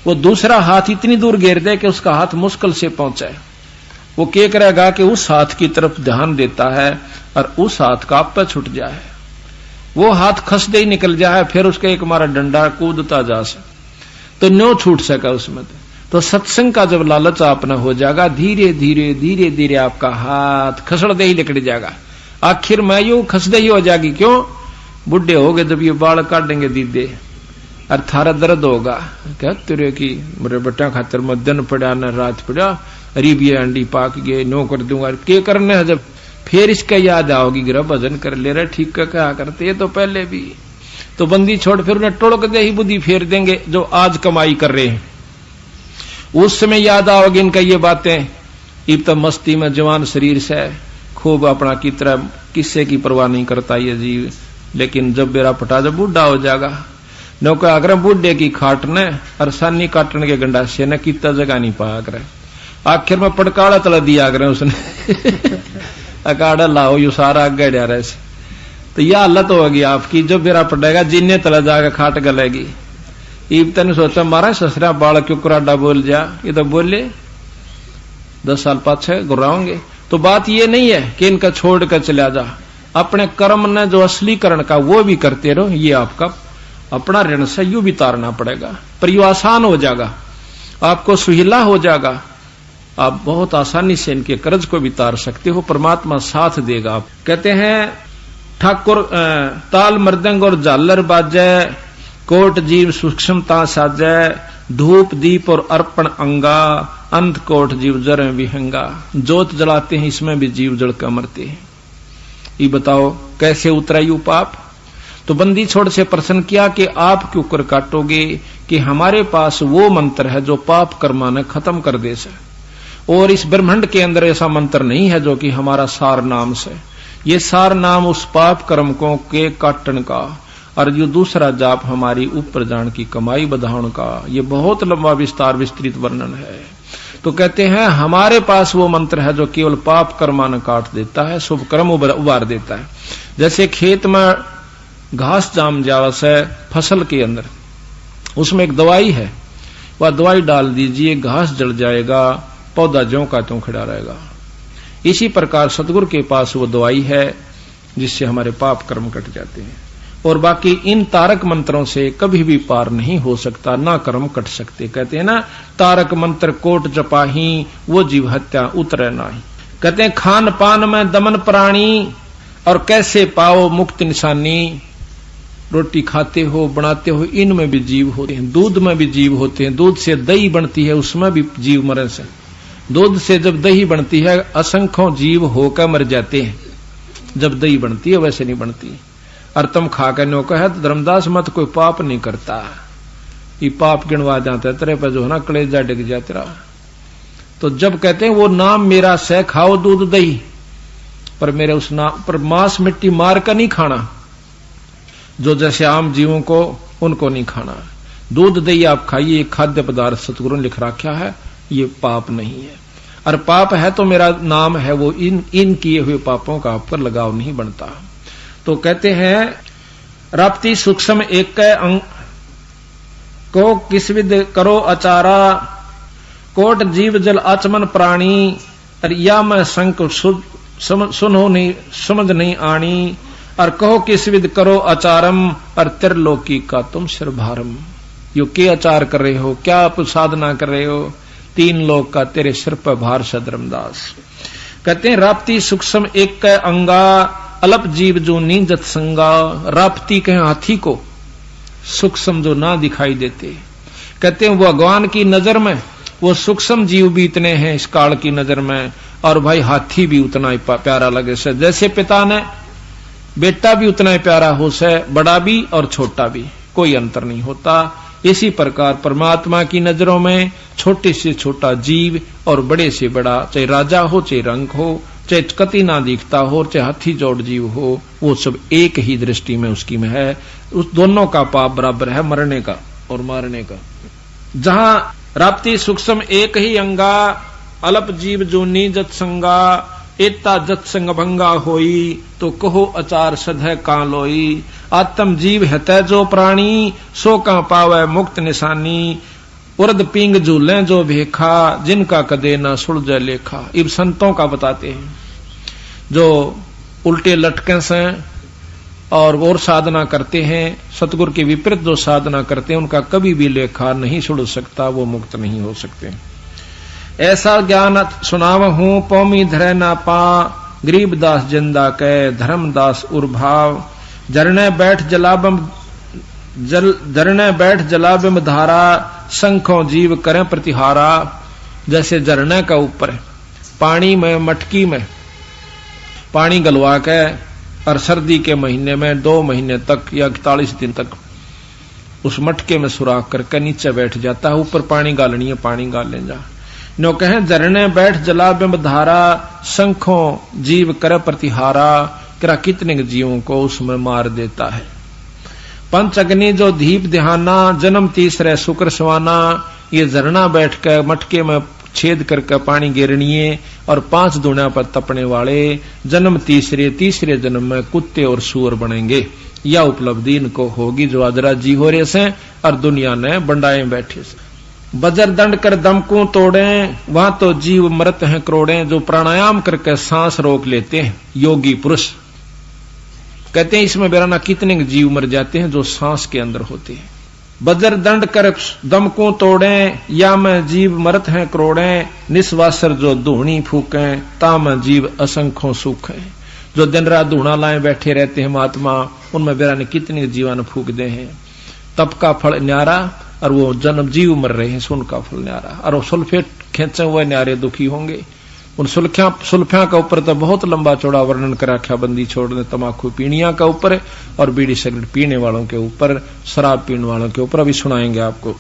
वो दूसरा हाथ इतनी दूर घेर दे कि उसका हाथ मुश्किल से पहुंचे। वो क्या करेगा कि उस हाथ की तरफ ध्यान देता है और उस हाथ का आप पे छुट जाए, वो हाथ खसदे ही निकल जाए, फिर उसका एक मारा डंडा कूदता जा तो न्यो छूट सका उसमें। तो सत्संग का जब लालच आपना हो जाएगा धीरे धीरे धीरे धीरे आपका हाथ खसड़ दे ही निकल जाएगा, आखिर में यूं खसदे ही हो जाएगी। क्यों बुढ़े हो गए जब ये बाल काटेंगे दीदे और थारा दर्द होगा क्या तेरे की मेरे बेटा खातर में दिन पड़ा न रात पड़ा अरीब ये अंडी पाक गए नो कर दूंगा के करने है। जब फिर इसका याद आओगी गिरा भजन कर ले रहे ठीक का क्या करते ये तो पहले भी। तो बंदी छोड़ फिर उन्हें टोड़क दे ही बुद्धि फेर देंगे जो आज कमाई कर रहे हैं। उस समय याद आओगे इनका ये बातें, इब तो मस्ती में जवान शरीर से खूब अपना की तरह किससे की परवाह नहीं करता ये जीव। लेकिन जब बेरा पटा जब बूढ़ा हो जाएगा नौका अगर बूढ़े की खाटने और सानी काटने के गंडासे ने कितना जगह नहीं पाया करे। आखिर में पड़काड़ा तला दिया करे उसने अकाड़ा लाओ यू सारा आगे डा रहे से। तो यह हालत होगी आपकी, जब बेरा पड़ेगा जिन्ने तला जाकर खाट गलेगी। ईब तेने सोचा मारा ससरा बाल क्यों कुराडा बोल जा, ये तो बोले 10 साल पाछे गुर्राओगे। तो बात ये नहीं है कि इनका छोड़ कर चला जा, अपने कर्म ने जो असलीकरण का वो भी करते रहो। ये आपका अपना ऋण से यू भी तारना पड़ेगा, पर यू आसान हो जाएगा, आपको सुहिला हो जाएगा, आप बहुत आसानी से इनके कर्ज को भी तार सकते हो, परमात्मा साथ देगा। आप कहते हैं ठाकुर ताल मृदंग और झालर बाजे, कोट जीव सूक्ष्मता साजे, धूप दीप और अर्पण अंगा, अंत कोट जीव जर विहंगा। जोत जलाते हैं इसमें भी जीव जल कर मरते हैं। ये बताओ कैसे उतरा यू पाप। तो बंदी छोड़ से प्रश्न किया कि आप क्यों कर काटोगे, कि हमारे पास वो मंत्र है जो पाप कर्मा ने खत्म कर दे से, और इस ब्रह्मांड के अंदर ऐसा मंत्र नहीं है जो कि हमारा सार नाम से। ये सार नाम उस पाप कर्म को के काटन का, और जो दूसरा जाप हमारी ऊपर जान की कमाई बधाउन का। ये बहुत लंबा विस्तार विस्तृत वर्णन है। तो कहते हैं हमारे पास वो मंत्र है जो केवल पाप कर्मान काट देता है, शुभ कर्म उबार देता है। जैसे खेत में घास जाम जावस है फसल के अंदर, उसमें एक दवाई है, वह दवाई डाल दीजिए घास जल जाएगा, पौधा ज्यों का त्यों खड़ा रहेगा। इसी प्रकार सतगुरु के पास वो दवाई है जिससे हमारे पाप कर्म कट जाते हैं, और बाकी इन तारक मंत्रों से कभी भी पार नहीं हो सकता, ना कर्म कट सकते। कहते हैं ना तारक मंत्र कोट जपाही, वो जीव हत्या उतरे नाही। कहते हैं खान पान में दमन प्राणी, और कैसे पाओ मुक्त निशानी। रोटी खाते हो बनाते हो इनमें भी जीव होते हैं, दूध में भी जीव होते हैं, दूध से दही बनती है उसमें भी जीव मरे से। दूध से जब दही बनती है असंख्यों जीव होकर मर जाते हैं, जब दही बनती है वैसे नहीं बनती। और तुम खाकर नो कहे तो धर्मदास मत कोई पाप नहीं करता, ये पाप गिनवा जाता तेरे पे जो है ना कलेजा डिग जा तेरा। तो जब कहते हैं वो नाम मेरा से खाओ दूध दही, पर मेरे उस नाम पर मांस मिट्टी मार कर नहीं खाना, जो जैसे आम जीवों को उनको नहीं खाना। दूध दही आप खाइए, खाद्य पदार्थ सतगुरु ने लिख रखा है, ये पाप नहीं है। और पाप है तो मेरा नाम है वो इन किए हुए पापों का आप पर लगाव नहीं बनता। तो कहते हैं राप्ती सूक्ष्म एक अंग को किस विद करो अचारा, कोट जीव जल आचमन प्राणी, या मैं संक सुनो नहीं समझ नहीं आनी, और कहो किस विद करो अचारम, और त्रिलोकी का तुम सिर भारम। यो के आचार कर रहे हो, क्या आप साधना कर रहे हो, 3 लोक का तेरे सिर पर भार है धर्मदास। कहते हैं राप्ती सूक्ष्म एक अंगा, अल्प जीव जो नींजत संगा। राप्ती कहें हाथी को, सूक्ष्म जो ना दिखाई देते। कहते हैं भगवान की नजर में वो सूक्ष्म जीव भी इतने हैं इस काल की नजर में, और भाई हाथी भी उतना ही प्यारा लगे से। जैसे पिता ने बेटा भी उतना ही प्यारा हो से, बड़ा भी और छोटा भी, कोई अंतर नहीं होता। इसी प्रकार परमात्मा की नजरों में छोटे से छोटा जीव और बड़े से बड़ा, चाहे राजा हो चाहे रंग हो, चाहे कति ना दिखता हो, चाहे हाथी जोड़ जीव हो, वो सब एक ही दृष्टि में उसकी में है। उस दोनों का पाप बराबर है, मरने का और मारने का। जहां राप्ती सूक्ष्म एक ही अंगा, अल्प जीव जो नीजत संगा, एता जत संग भंगा होई, तो कहो अचार सधै कां लोई। आत्म जीव हतै जो प्राणी, सो का पावै मुक्त निशानी। उर्द पिंग झूलें जो भेखा, जिनका कदे न सुलझे लेखा। इब संतों का बताते हैं जो उल्टे लटके से और साधना करते हैं, सतगुरु के विपरीत जो साधना करते हैं, उनका कभी भी लेखा नहीं सुलझ सकता, वो मुक्त नहीं हो सकते। ऐसा ज्ञान सुनाव हूं पौमी धरे ना पा, गरीबदास जिंदा कै धर्मदास उर्भाव। जरने बैठ जलाबिम धारा, संखों जीव करें प्रतिहारा। जैसे झरने का ऊपर पानी में मटकी में पानी गलवा के, और सर्दी के महीने में 2 महीने तक या 41 दिन तक उस मटके में सुराख करके नीचे बैठ जाता है, ऊपर पानी गालनी है, पानी गाल ले जा। नो कहें झरने बैठ जला बिंब धारा, संखों जीव कर प्रतिहारा। करा कितने जीवों को उसमें मार देता है। पंच अग्नि जो दीप दिहाना, जन्म तीसरे शुक्र सवाना, ये झरना बैठकर मटके में छेद करके पानी गिरनिए और 5 दुनिया पर तपने वाले, जन्म तीसरे जन्म में कुत्ते और सूअर बनेंगे। यह उपलब्धि इनको होगी जो आदरा जी हो रहे से और दुनिया ने बंडाए बैठे से। बजर दंड कर दमकू तोड़े, वहां तो जीव मरत हैं करोड़े, जो प्राणायाम करके सांस रोक लेते हैं योगी पुरुष। कहते हैं इसमें बेराना कितने जीव मर जाते हैं जो सांस के अंदर होते हैं। बजर दंड कर दमकू तोड़े, या में जीव मरत हैं करोड़े, निस्वासर जो धूणी फूके, ताम जीव असंख्यों सुख है। जो दिन रात धूणा लाए बैठे रहते हैं महात्मा, उनमें बेराने कितने जीवन फूक दे हैं। तप का फल न्यारा और वो जन्म जीव मर रहे हैं, सुन का फल न्यारा। और वो सुल्फेट खेचे हुए न्यारे दुखी होंगे। उन सुल्फिया का ऊपर तो बहुत लंबा चौड़ा वर्णन कर रखा, बंदी छोड़ने तमाकू पीणिया का ऊपर और बीड़ी सिगरेट पीने वालों के ऊपर, शराब पीने वालों के ऊपर अभी सुनाएंगे आपको।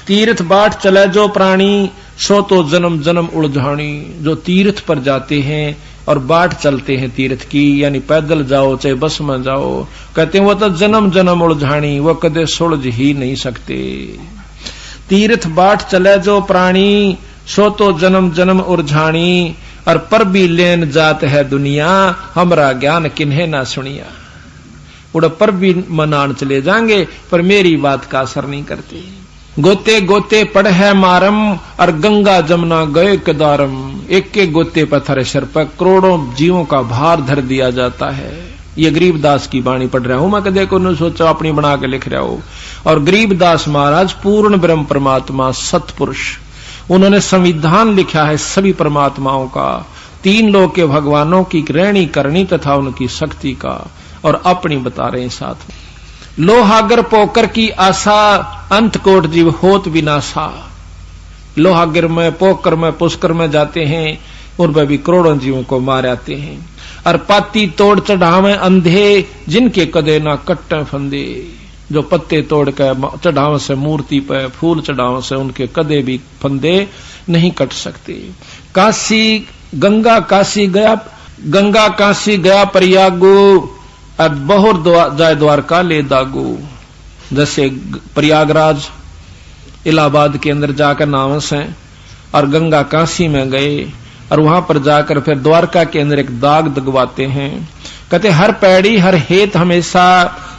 तीर्थ बाट चले जो प्राणी, सो तो जन्म जन्म उलझानी। जो तीर्थ पर जाते हैं और बाट चलते हैं तीर्थ की, यानी पैदल जाओ चाहे बस में जाओ, कहते हैं वो तो जन्म जन्म उलझानी, वो कदे सुलझ ही नहीं सकते। तीर्थ बाट चले जो प्राणी, सो तो जन्म जन्म उलझानी, और पर भी लेन जात है दुनिया, हमरा ज्ञान किन्हे ना सुनिया। उड़ पर भी मनान चले जाएंगे पर मेरी बात का असर नहीं करते। गोते गोते पड़ है मारम, और गंगा जमुना गए कदारम। एक के गोते पत्थर सर पर करोड़ों जीवों का भार धर दिया जाता है। ये गरीबदास की वाणी पढ़ रहा हूं मैं, कदे को न सोचा अपनी बना के लिख रहा हूं। और गरीबदास महाराज पूर्ण ब्रह्म परमात्मा सतपुरुष, उन्होंने संविधान लिखा है सभी परमात्माओं का, 3 लोक के भगवानों की रहनी करनी तथा उनकी शक्ति का, और अपनी बता रहे हैं साथ में। लोहागर पोकर की आशा, अंत कोट जीव होत विनाशा। लोहागर में, पोकर में, पुष्कर में जाते हैं, उनमें भी करोड़ों जीवों को मार आते हैं। और पाती तोड़ चढ़ावे अंधे, जिनके कदे ना कट्टे फंदे। जो पत्ते तोड़ कर चढ़ावे से मूर्ति पर, फूल चढ़ावे से उनके कदे भी फंदे नहीं कट सकते। काशी गंगा काशी गया प्रयागो, अब बहुर जाय द्वारका ले दागो। जैसे प्रयागराज इलाहाबाद के अंदर जाकर नावस हैं, और गंगा काशी में गए, और वहां पर जाकर फिर द्वारका के अंदर एक दाग दगवाते हैं। कहते हर पैड़ी हर हेत हमेशा,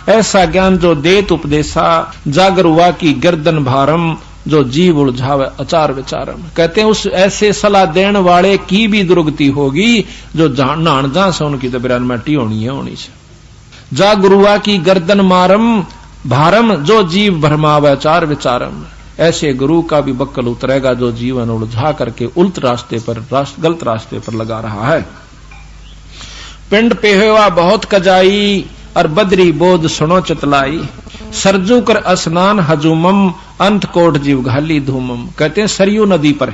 ऐसा ज्ञान जो देत उपदेशा, जागर हुआ की गर्दन भारम, जो जीव उलझावे अचार विचारम। कहते हैं उस ऐसे सलाह देने वाले की भी दुर्गति होगी जो नान जहां से उनकी तो बिरान मटी होनी है होनी से। जा गुरुआ की गर्दन मारम भारम, जो जीव भरमावे अचार विचारम। ऐसे गुरु का भी बक्कल उतरेगा जो जीवन उलझा करके उल्ट रास्ते पर, गलत रास्ते पर लगा रहा है। पिंड पेहवा बहुत कजाई, और बदरी बोध सुनो चतलाई। सरजू कर स्नान हजूमम, अंत कोट जीव घाली धूमम। कहते हैं सरयू नदी पर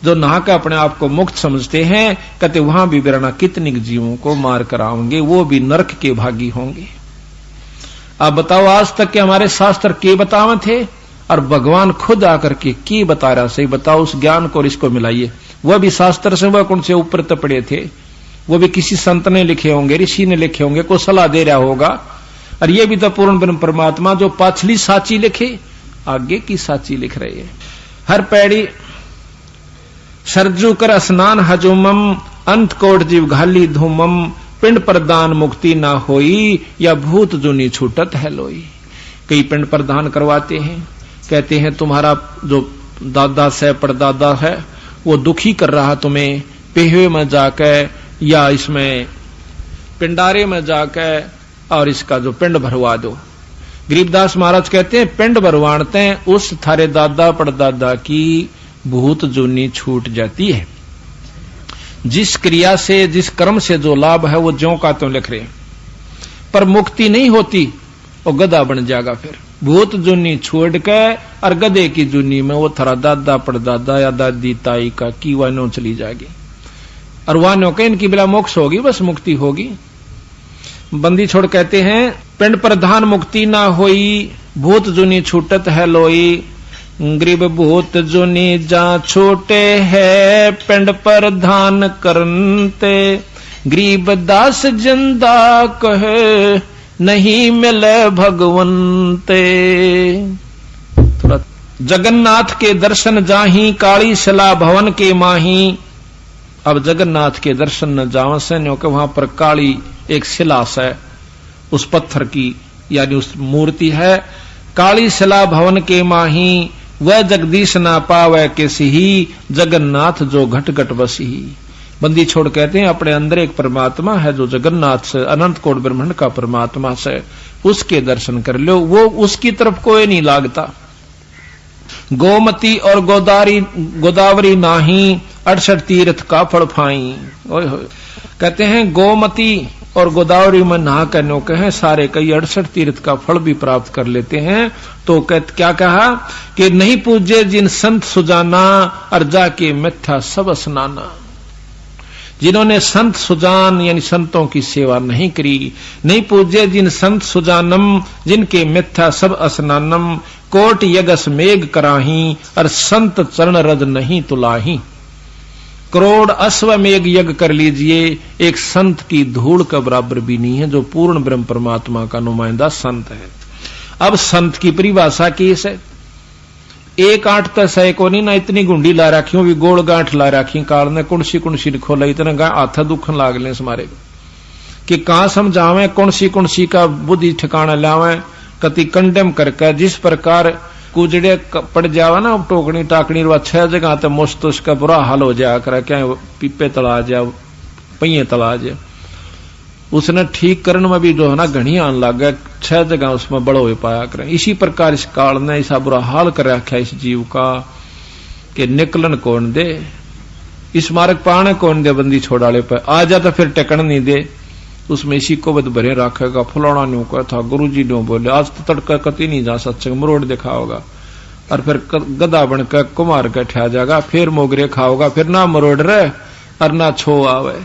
जो नहा के अपने आप को मुक्त समझते हैं, कहते वहां भी बिरना कितने जीवों को मार कर आएंगे, वो भी नरक के भागी होंगे। आप बताओ आज तक के हमारे शास्त्र के बतावे थे, और भगवान खुद आकर के की बता रहा। सही बताओ उस ज्ञान को और इसको मिलाइए। वह भी शास्त्र से, वह कौन से ऊपर तपड़े थे, वो भी किसी संत ने लिखे होंगे, ऋषि ने लिखे होंगे, को सलाह दे रहा होगा। और ये भी तो पूर्ण ब्रह्म परमात्मा जो पाछली साची लिखे, आगे की साची लिख रहे हैं। हर पैड़ी सरजू कर स्नान हजूमम, अंत कोट जीव घाली धूमम। पिंड प्रदान मुक्ति ना होई, या भूत जुनी छूटत है लोई। कई पिंड प्रदान करवाते हैं, कहते हैं तुम्हारा जो दादा से परदादा है वो दुखी कर रहा तुम्हें, पेहवे में जाकर या इसमें पिंडारे में जाकर और इसका जो पिंड भरवा दो। गरीबदास महाराज कहते हैं पिंड भरवाते हैं, उस थारे दादा परदादा की भूत जुनी छूट जाती है। जिस क्रिया से, जिस कर्म से जो लाभ है वो ज्यों का त्यों लिख रहे, पर मुक्ति नहीं होती, वो गधा बन जाएगा। फिर भूत जुनी छोड़ के और गधे की जुनी में वो थारा दादा परदादा या दादी ताई का की वानो चली जाएगी, और वानो के इनकी बिला मोक्ष होगी, बस मुक्ति होगी। बंदी छोड़ कहते हैं पिंड प्रधान मुक्ति ना होई, भूत जुनी छूटत है लोई। गरीब भूत जुनी जा छोटे है, पिंड प्रधान करनते। गरीबदास जिंदा कहे नहीं मिले भगवंते। थोड़ा जगन्नाथ के दर्शन जाही काली शिला भवन के माही। अब जगन्नाथ के दर्शन न जावन से क्योंकि वहां पर काली एक शिला है, उस पत्थर की यानी उस मूर्ति है। काली शिला भवन के माही वह जगदीश ना पावे किसी ही जगन्नाथ जो घट घट बसी। बंदी छोड़ कहते हैं अपने अंदर एक परमात्मा है जो जगन्नाथ से अनंत कोट ब्रह्मांड का परमात्मा से, उसके दर्शन कर लो, वो उसकी तरफ कोई नहीं लागता। गोमती और गोदावरी नाही 68 तीर्थ का फल फाई। कहते हैं गोमती और गोदावरी में नहा करने कहे सारे कई 68 तीर्थ का फल भी प्राप्त कर लेते हैं। तो क्या कहा कि नहीं पूजे जिन संत सुजाना और जाके मिथ्या सब स्नाना। जिन्होंने संत सुजान यानी संतों की सेवा नहीं करी, नहीं पूजे जिन संत सुजानम जिनके मिथ्या सब स्नानम। कोट यगस मेघ कराही और संत चरण रज नहीं तुलाही। करोड़ अश्वमेघ यज्ञ कर लीजिए, एक संत की धूल का बराबर भी नहीं है जो पूर्ण ब्रह्म परमात्मा का नुमाइंदा संत है। अब संत की परिभाषा की है, एक आठ तो सह को नहीं ना इतनी गुंडी ला रखी भी गोल गांठ ला रखी काल ने कुणसी कुणसी खोला इतना हाथ दुखन लाग ले हमारे कि कहां समझावे कुणसी का बुद्धि ठिकाना लावे। कति कंडेम करके जिस प्रकार कुजड़े पड़ जावा ना टोकनी टाकनी 6 जगह तो मुश्त उसका बुरा हाल हो जाया करे, क्या पीपे तला जा पहिए तला जा। उसने ठीक करने में भी जो है ना घनी आन लग गया, 6 जगह उसमें बड़ो हो पाया करे। इसी प्रकार इस काल ने ऐसा बुरा हाल कर रखा इस जीव का कि निकलन कौन दे, इस मार्ग पाने कौन दे। बंदी छोड़ाले पे आ जा तो फिर टेकन नहीं दे, उसमें इसी को बद भरे रखेगा। फुलाना न्यू का था, गुरु जी न्यू बोले आज तो तड़का कति नहीं जा सत्संग मरोड़ दिखाओगा और फिर गदा बनकर कुमार के ठा जाएगा, फिर मोगरे खाओगा, फिर ना मरोड़ रहे और ना छो आवे।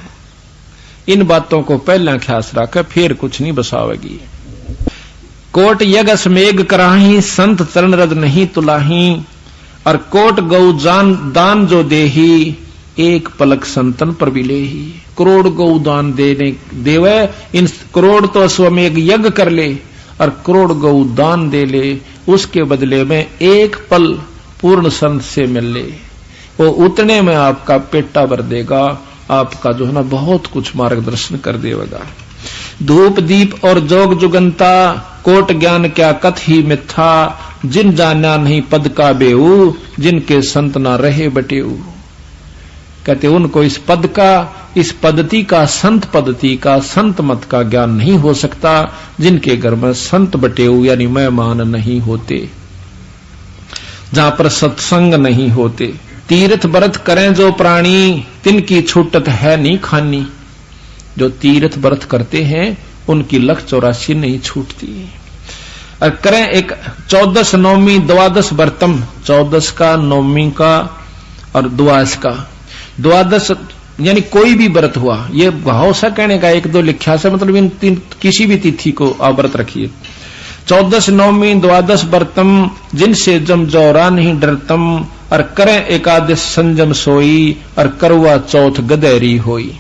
इन बातों को पहले ख्यास रखे, फिर कुछ नहीं बसावेगी। कोट यगस मेघ कराही संत चरण रज नहीं तुलाही। और कोट गौ जान दान जो देही एक पलक संतन पर भी लेही। करोड़ गौ दान देवे, इन करोड़ तो अश्वमेघ यज्ञ कर ले और करोड़ गौ दान दे ले, उसके बदले में एक पल पूर्ण संत से मिल ले, वो उतने में आपका पेटा भर देगा, आपका जो है ना बहुत कुछ मार्गदर्शन कर देगा। धूप दीप और जोग जुगंता कोट ज्ञान क्या कथ ही मिथ्या। जिन जाना नहीं पद का बेऊ जिनके संत ना रहे बटेऊ। कहते उनको इस पद का, इस पद्धति का, संत पद्धति का, संत मत का ज्ञान नहीं हो सकता जिनके घर में संत बटेऊ यानी मेहमान नहीं होते, जहां पर सत्संग नहीं होते। तीर्थ व्रत करें जो प्राणी तिनकी छूटत है नहीं खानी। जो तीर्थ व्रत करते हैं उनकी लख 84 नहीं छूटती। और करें एक 14 नौमी द्वादश व्रतम, 14 का, नौमी का और द्वादश का। द्वादश यानी कोई भी व्रत हुआ, ये भाव सा कहने का, 1-2 लिखा से मतलब इन किसी भी तिथि को आप व्रत रखिए। 14 नौमी द्वादश व्रतम जिनसे जम जौरा नहीं डरतम। और करें एकादश संजम सोई और करवा चौथ गदेरी होई।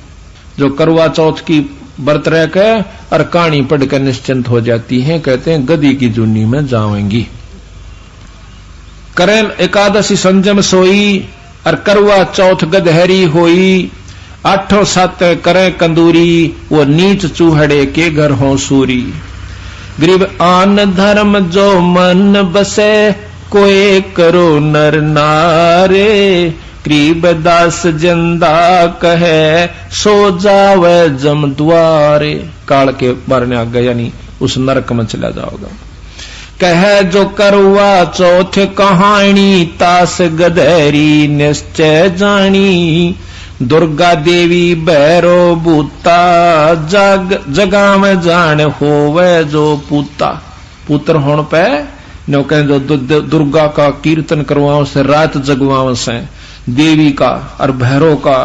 जो करवा चौथ की व्रत रह के और कहानी पढ़कर निश्चिंत हो जाती हैं, कहते हैं गदी की जूनी में जाएंगी। करें एकादशी संजम सोई और करवा चौथ गदहरी होई। 8 7 करें कंदूरी वो नीच चूहड़े के घर हो सूरी। गरीब आन धर्म जो मन बसे कोई करो नर नारे। गरीब दास जिंदा कहे सो जावे जम द्वारे। काल के मारने आ गया यानी उस नरक में चला जाओगा। कह जो करवा चौथ कहानी तास गधेरी निश्चय जानी। दुर्गा देवी भैरो बूता जगा में जान होवे जो पूता। पुत्र होने पे नो कहें जो दुर्गा का कीर्तन करवाओ से रात जगवाओ से, देवी का और भैरव का,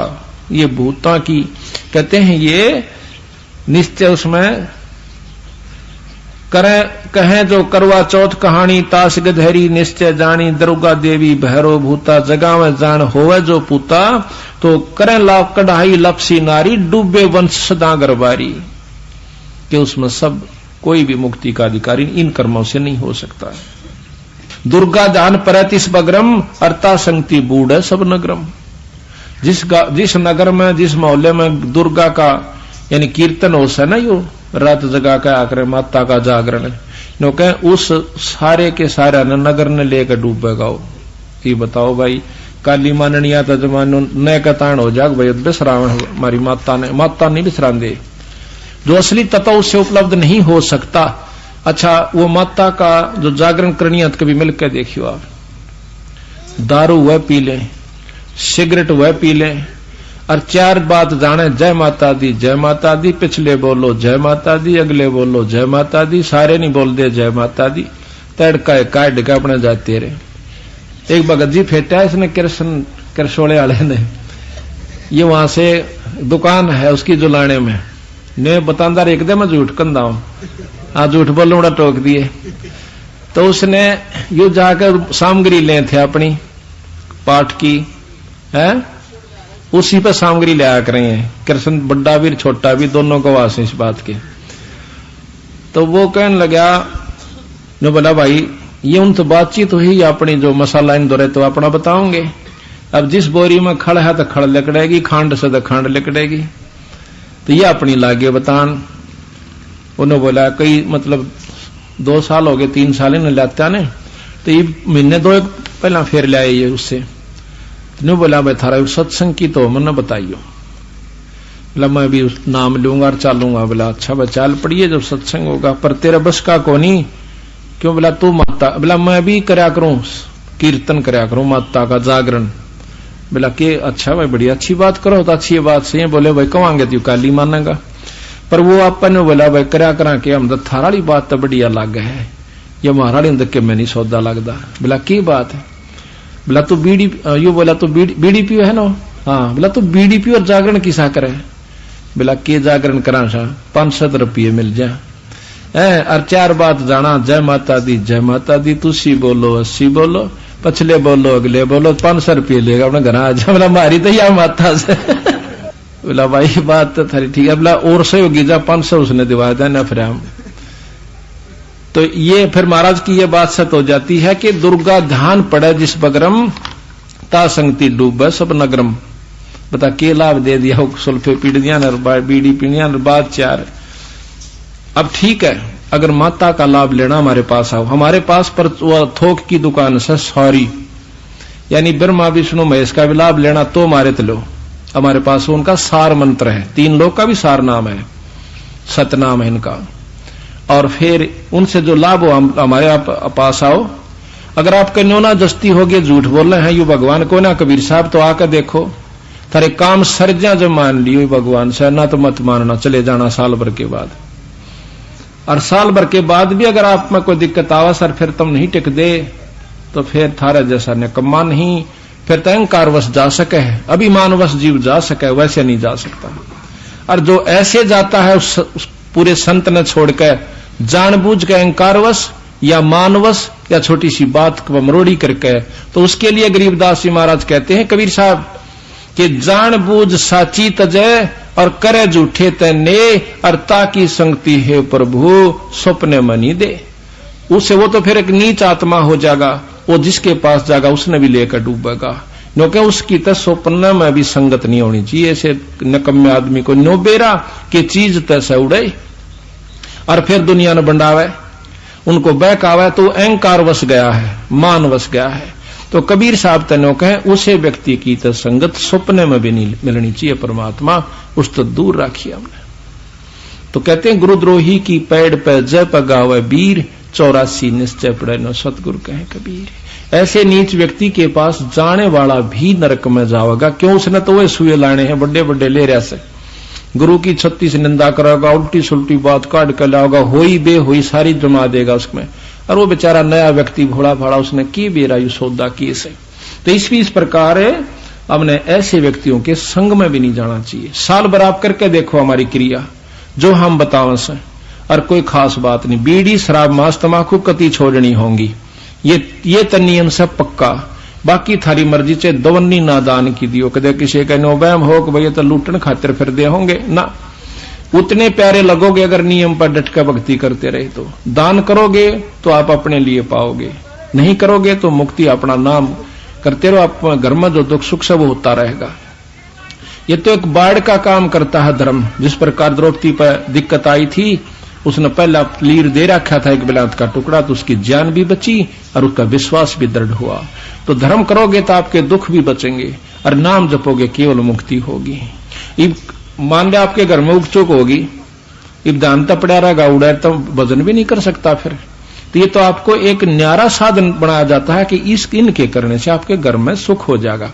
ये भूता की कहते हैं ये निश्चय उसमें कहें जो करवा चौथ कहानी, ताश गधेरी निश्चय जानी, दुर्गा देवी भैरो भूता, जगा में जान होवे जो पूता, तो करें लाभ कढ़ाई लपसी नारी, डूबे वंश सदा गरबारी। कि उसमें सब कोई भी मुक्ति का अधिकारी इन कर्मों से नहीं हो सकता है। दुर्गा दान परतिस बग्रम, अर्ता संगति बूढ़ है सब नगरम। जिस नगर में, जिस मोहल्ले में दुर्गा का यानी कीर्तन हो सा ना, यो रात जगा के आकर माता का जागरण, नो कहे उस सारे के सारे नगर ने लेकर डूबेगा। ये बताओ भाई, काली माननिया तो जमानो न कतान हो जाग भाई, बिसरावण हमारी माता नहीं बिसरान दे। जो असली तत्व उससे उपलब्ध नहीं हो सकता। अच्छा, वो माता का जो जागरण करनी है तो कभी मिलकर देखियो आप। दारू वह पी ले, सिगरेट वह पी ले, और चार बात जाने, जय माता दी जय माता दी, पिछले बोलो जय माता दी, अगले बोलो जय माता दी, सारे नहीं बोल दे जय माता दी, तड़का काट के अपने जाते रहे। एक भगत जी फेटा है इसने कृष्णोले वाले ने, ये वहां से दुकान है उसकी जुलाने में, ने बतांदा एक दे मैं झूठ कंदा हूं, हाँ झूठ बोलूं बड़ा टोक दिए। तो उसने यू जाकर सामग्री ले थे अपनी पाठ की है, उसी पर सामग्री ले आ रहे हैं। कृष्ण बड़ा भी छोटा भी दोनों को वास इस बात के। तो वो कहने लगा, जो बोला भाई ये उन तो बातचीत हुई अपनी, जो मसाला इन दो रहे तो अपना बताओगे। अब जिस बोरी में खड़ है तो खड़ लिकड़ेगी, खांड से तो खांड लिकड़ेगी, तो ये अपनी लागे बतान। उन्होंने बोला कई मतलब 2 साल हो गए, 3 साल ही लाता ने, तो ये महीने 2 पहला फिर लाए ये उससे। नो बोला भाई थारा सत्संग की तो मन बताइयो। बोला मैं भी नाम लूंगा और चालूंगा। बोला अच्छा भाई चाल पड़िए जब सत्संग होगा, पर तेरा बस का कोनी क्यों? बोला तू माता, बोला मैं भी करया करूं, कीर्तन करया करूं माता का जागरण। बोला के अच्छा भाई बड़ी अच्छी बात करो, तो अच्छी बात से बोले भाई कवांगे तू काली मानेगा, पर वो अपन बोला भाई करया करा के हम थारा वाली बात तो बढ़िया लग है, ये महाराणी देख के मैं नहीं सौदा लगता। बोला की बात है? बोला तू बीड़ी यू, बोला तू बीड़ी पियो है ना? हाँ। बोला तू बीड़ी पियो और जागरण किसा करे? बोला के जागरण करा सा 500 रुपये मिल जा और 4 बात जाना, जय माता दी जय माता दी, तुसी बोलो 80 बोलो, पछले बोलो अगले बोलो, 500 रुपये लेगा अपने घर आ जा। बोला मारी तो या माता से। बोला भाई बात तो थारी ठीक है। बोला और से होगी जा 500 उसने दिवा देना फिर हम। तो ये फिर महाराज की ये बात सत हो जाती है कि दुर्गा ध्यान पड़े जिस बगरम, ता संगति डूबे सब नगरम। बता के लाभ दे दिया हो, सुल्फे पीड़ियां बीड़ी पीड़ियां बात 4। अब ठीक है, अगर माता का लाभ लेना हमारे पास आओ, हमारे पास पर थोक की दुकान से सॉरी यानी ब्रह्मा विष्णु महेश का भी लाभ लेना तो हमारे लो। हमारे पास उनका सार मंत्र है, 3 लोग का भी सार नाम है, सतनाम है इनका। और फिर उनसे जो लाभ हो हमारे पास आओ। अगर आपके नोना जस्ती हो गए, झूठ बोल रहे हैं यू भगवान को ना कबीर साहब, तो आकर देखो थारे काम सरजा जो मान लियो भगवान से, ना तो मत मानना, चले जाना साल भर के बाद। और साल भर के बाद भी अगर आप में कोई दिक्कत आवा सर, फिर तुम नहीं टिक दे, तो फिर थारा जैसा निकम्मा नहीं, फिर तो अहंकारवश जा सके है, अभिमानवश जीव जा सके, वैसे नहीं जा सकता। और जो ऐसे जाता है उस पूरे संत ने छोड़कर जानबूझ के अहंकारवश या मानवश या छोटी सी बात को मरोड़ी करके, तो उसके लिए गरीबदास जी महाराज कहते हैं कबीर साहब कि जानबूझ साची तजय और करे झूठे तने, और ताकि संगति है प्रभु स्वप्ने मनी दे। उसे वो तो फिर एक नीच आत्मा हो जाएगा, वो जिसके पास जाएगा उसने भी लेकर डूबेगा, क्योंकि उसकी तो स्वप्न में भी संगत नहीं होनी चाहिए। ऐसे नकम्मे आदमी को नो बेरा कि चीज तैसे उड़े और फिर दुनिया ने बंडावे, उनको बहकावे, तो अहंकार वश गया है, मान वश गया है। तो कबीर साहब तनो कहें उसे व्यक्ति की तो संगत स्वप्न में भी नहीं मिलनी चाहिए, परमात्मा उस तो दूर राखिए हमने। तो कहते हैं गुरुद्रोही की पैड़ पे जय पगावे वीर, 84 निश्चय पड़े नो सतगुरु कहे कबीर। ऐसे नीच व्यक्ति के पास जाने वाला भी नरक में जाएगा, क्यों? उसने तो वह सुए लाने हैं बड़े बड़े ले रहा से, गुरु की 36 निंदा करेगा, उल्टी सुल्टी बात काट कर लाओगा, होई बे होई सारी जमा देगा उसमें। और वो बेचारा नया व्यक्ति भोला भाड़ा, उसने की बेरा यू सौदा किए से। तो इस प्रकार हमने ऐसे व्यक्तियों के संग में भी नहीं जाना चाहिए। साल भर आप करके देखो हमारी क्रिया जो हम बताओ से, और कोई खास बात नहीं। बीड़ी शराब मांस तमाकू कति छोड़नी होंगी, ये तो नियम सब पक्का। बाकी थारी मर्जी चे दवन्नी ना दान की दियो, कदे किसी का नो वहम हो कि भैया तो लूटन खातिर फिर दे होंगे ना। उतने प्यारे लगोगे अगर नियम पर डटकर भक्ति करते रहे तो। दान करोगे तो आप अपने लिए पाओगे, नहीं करोगे तो मुक्ति अपना नाम करते रहो, आप घर में जो दुख सुख सब होता रहेगा। ये तो एक बाढ़ का काम करता है धर्म। जिस प्रकार द्रौपदी पर दिक्कत आई थी, उसने पहला लीर दे रखा था एक बिलात का टुकड़ा, तो उसकी जान भी बची और उसका विश्वास भी दृढ़ हुआ। तो धर्म करोगे तो आपके दुख भी बचेंगे और नाम जपोगे केवल मुक्ति होगी। मान लिया आपके घर में उग चुक होगी, इब दानता पड़ा रहेगा उड़ा तो वजन भी नहीं कर सकता फिर। तो ये तो आपको एक न्यारा साधन बनाया जाता है कि इनके करने से आपके घर में सुख हो जाएगा,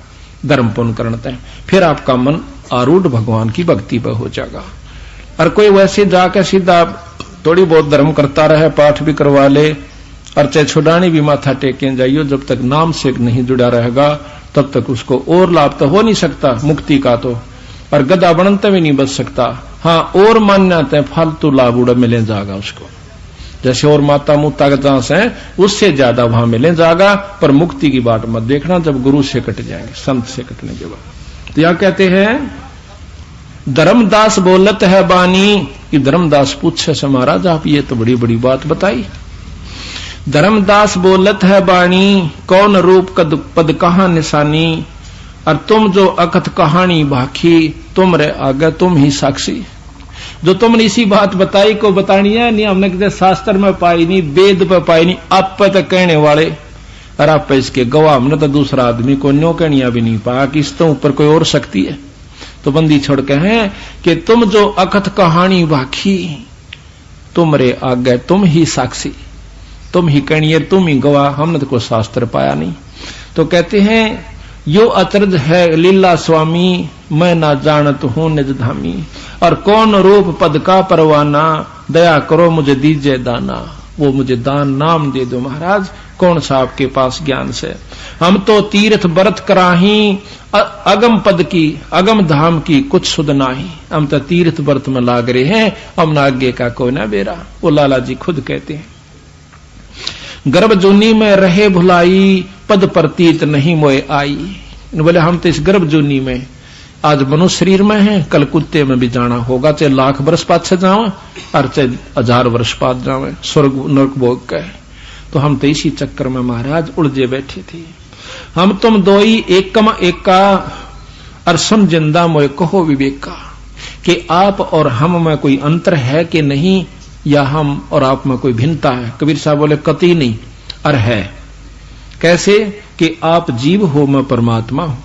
धर्म पुण्य करते हैं, फिर आपका मन आरूढ़ भगवान की भक्ति पर हो जाएगा। और कोई वैसे जाकर सीधा थोड़ी बहुत धर्म करता रहे, पाठ भी करवा ले और चाहे छुड़ानी भी माथा टेके जाइयो, जब तक नाम से नहीं जुड़ा रहेगा तब तक उसको और लाभ तो हो नहीं सकता मुक्ति का तो, और गधा बनते भी नहीं बच सकता। हाँ, और मान्यता है फालतू लाभ उड़ा मिले जाएगा उसको, जैसे और माता मुता का चांस है उससे ज्यादा वहां मिले जाएगा। पर मुक्ति की बात मत देखना जब गुरु से कट जाएंगे, संत से कटने के बाद। तो यहां कहते हैं धर्मदास बोलत है बानी, कि धर्मदास पूछे से महाराज आप ये तो बड़ी बड़ी बात बताई। धर्मदास बोलत है बाणी, कौन रूप पद कहां निशानी, और तुम जो अकथ कहानी भाखी, तुम रे आगे तुम ही साक्षी। जो तुमने इसी बात बताई को बतानी है नहीं, हमने किसी शास्त्र में पाई नहीं, वेद पे पाई नहीं, आप पे तो कहने वाले और आप पे इसके गवाह। हमने तो दूसरा आदमी को न्यो कहनिया भी नहीं पाया कि इस तो ऊपर कोई और शक्ति है। तो बंदी छोड़ के हैं कि तुम जो अकथ कहानी भाखी, तुम रे आगे तुम ही साक्षी, तुम ही कहनिए तुम ही गवाह, हमने तो कोई शास्त्र पाया नहीं। तो कहते हैं यो अचरज है लीला स्वामी, मैं ना जानत हूं निज धामी, और कौन रूप पद का परवाना, दया करो मुझे दीजिए दाना। वो मुझे दान नाम दे दो महाराज, कौन सा आपके पास ज्ञान से। हम तो तीर्थ बरत कराही, अगम पद की अगम धाम की कुछ सुध नाही। हम तो तीर्थ व्रत में लाग रहे हैं, हम आगे का कोई ना बेरा। वो लाला जी खुद कहते हैं गर्भ जूनी में रहे भुलाई, पद प्रतीत नहीं मोए आई। बोले हम तो इस गर्भ जूनी में आज मनुष्य शरीर में है, कल कुत्ते में भी जाना होगा, चाहे लाख वर्ष पाछे जाओ और चाहे 1000 वर्ष बाद जावे स्वर्ग नरक भोग के। तो हम तो इसी चक्कर में महाराज उलझे बैठे थे। हम तुम दोई एकम एका, और समझिंदा मोए कहो विवेका, कि आप और हम में कोई अंतर है कि नहीं, या हम और आप में कोई भिन्नता है। कबीर साहब बोले कति नहीं, और है। कैसे कि आप जीव हो मैं परमात्मा हूं,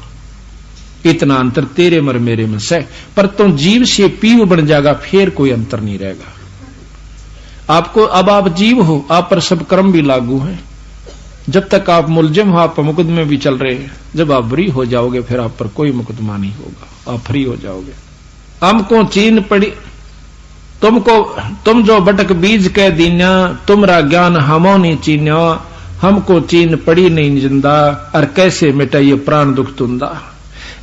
इतना अंतर तेरे मर मेरे में से। पर तुम जीव से पीव बन जाएगा, फिर कोई अंतर नहीं रहेगा। आपको अब आप जीव हो, आप पर सब कर्म भी लागू हैं। जब तक आप मुलजिम हो, आप पर मुकदमे भी चल रहे हैं। जब आप फ्री हो जाओगे फिर आप पर कोई मुकदमा नहीं होगा, आप फ्री हो जाओगे। हमको चीन पड़ी तुम जो बटक बीज कह दीना, तुमरा ज्ञान हमो नहीं चीन्या, हमको चीन पड़ी नहीं जिंदा, और कैसे मिटा ये प्राण दुख तुंदा।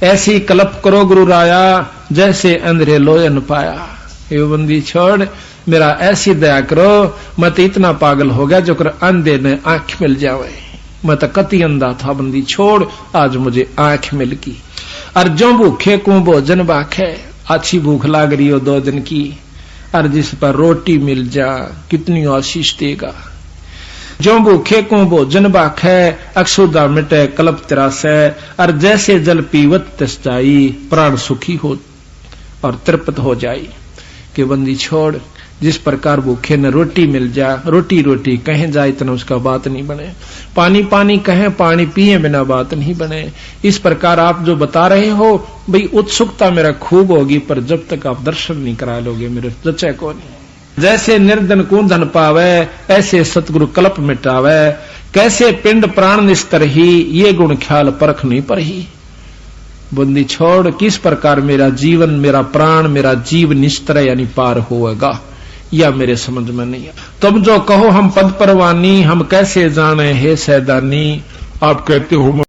ऐसी कल्प करो गुरु राया, जैसे अंधेरे लोयन पाया। ये बंदी छोड़ मेरा ऐसी दया करो, मैं तो इतना पागल हो गया जो कर अंधे ने आंख मिल जावे। मैं तो कति अंधा था, बंदी छोड़ आज मुझे आंख मिल गई। और जो भूखे को भोजन बाखे, अच्छी भूख लाग रही हो 2 दिन की, और जिस पर रोटी मिल जा कितनी आशीष देगा। जो भूखे को भोजन बाखे, अक्षुदा मिटे कल्प तिरासे, और जैसे जल पीवत तस जाई, प्राण सुखी हो और तृप्त हो जाई। कि बंदी छोड़ जिस प्रकार भूखे न रोटी मिल जा, रोटी रोटी कहें जाए इतना उसका बात नहीं बने, पानी पानी कहें पानी पिए बिना बात नहीं बने। इस प्रकार आप जो बता रहे हो भाई उत्सुकता मेरा खूब होगी, पर जब तक आप दर्शन नहीं करा लोगे मेरे जचे को नहीं। जैसे निर्धन को धन पावे, ऐसे सतगुरु कल्प मिटावे, कैसे पिंड प्राण निस्तर ही, ये गुण ख्याल परख नहीं पर ही। बंदी छोड़ किस प्रकार मेरा जीवन मेरा प्राण मेरा जीव निस्तर यानी पार होगा, या मेरे समझ में नहीं है। तुम जो कहो हम पद परवानी, हम कैसे जाने हे सैदानी। आप कहते हो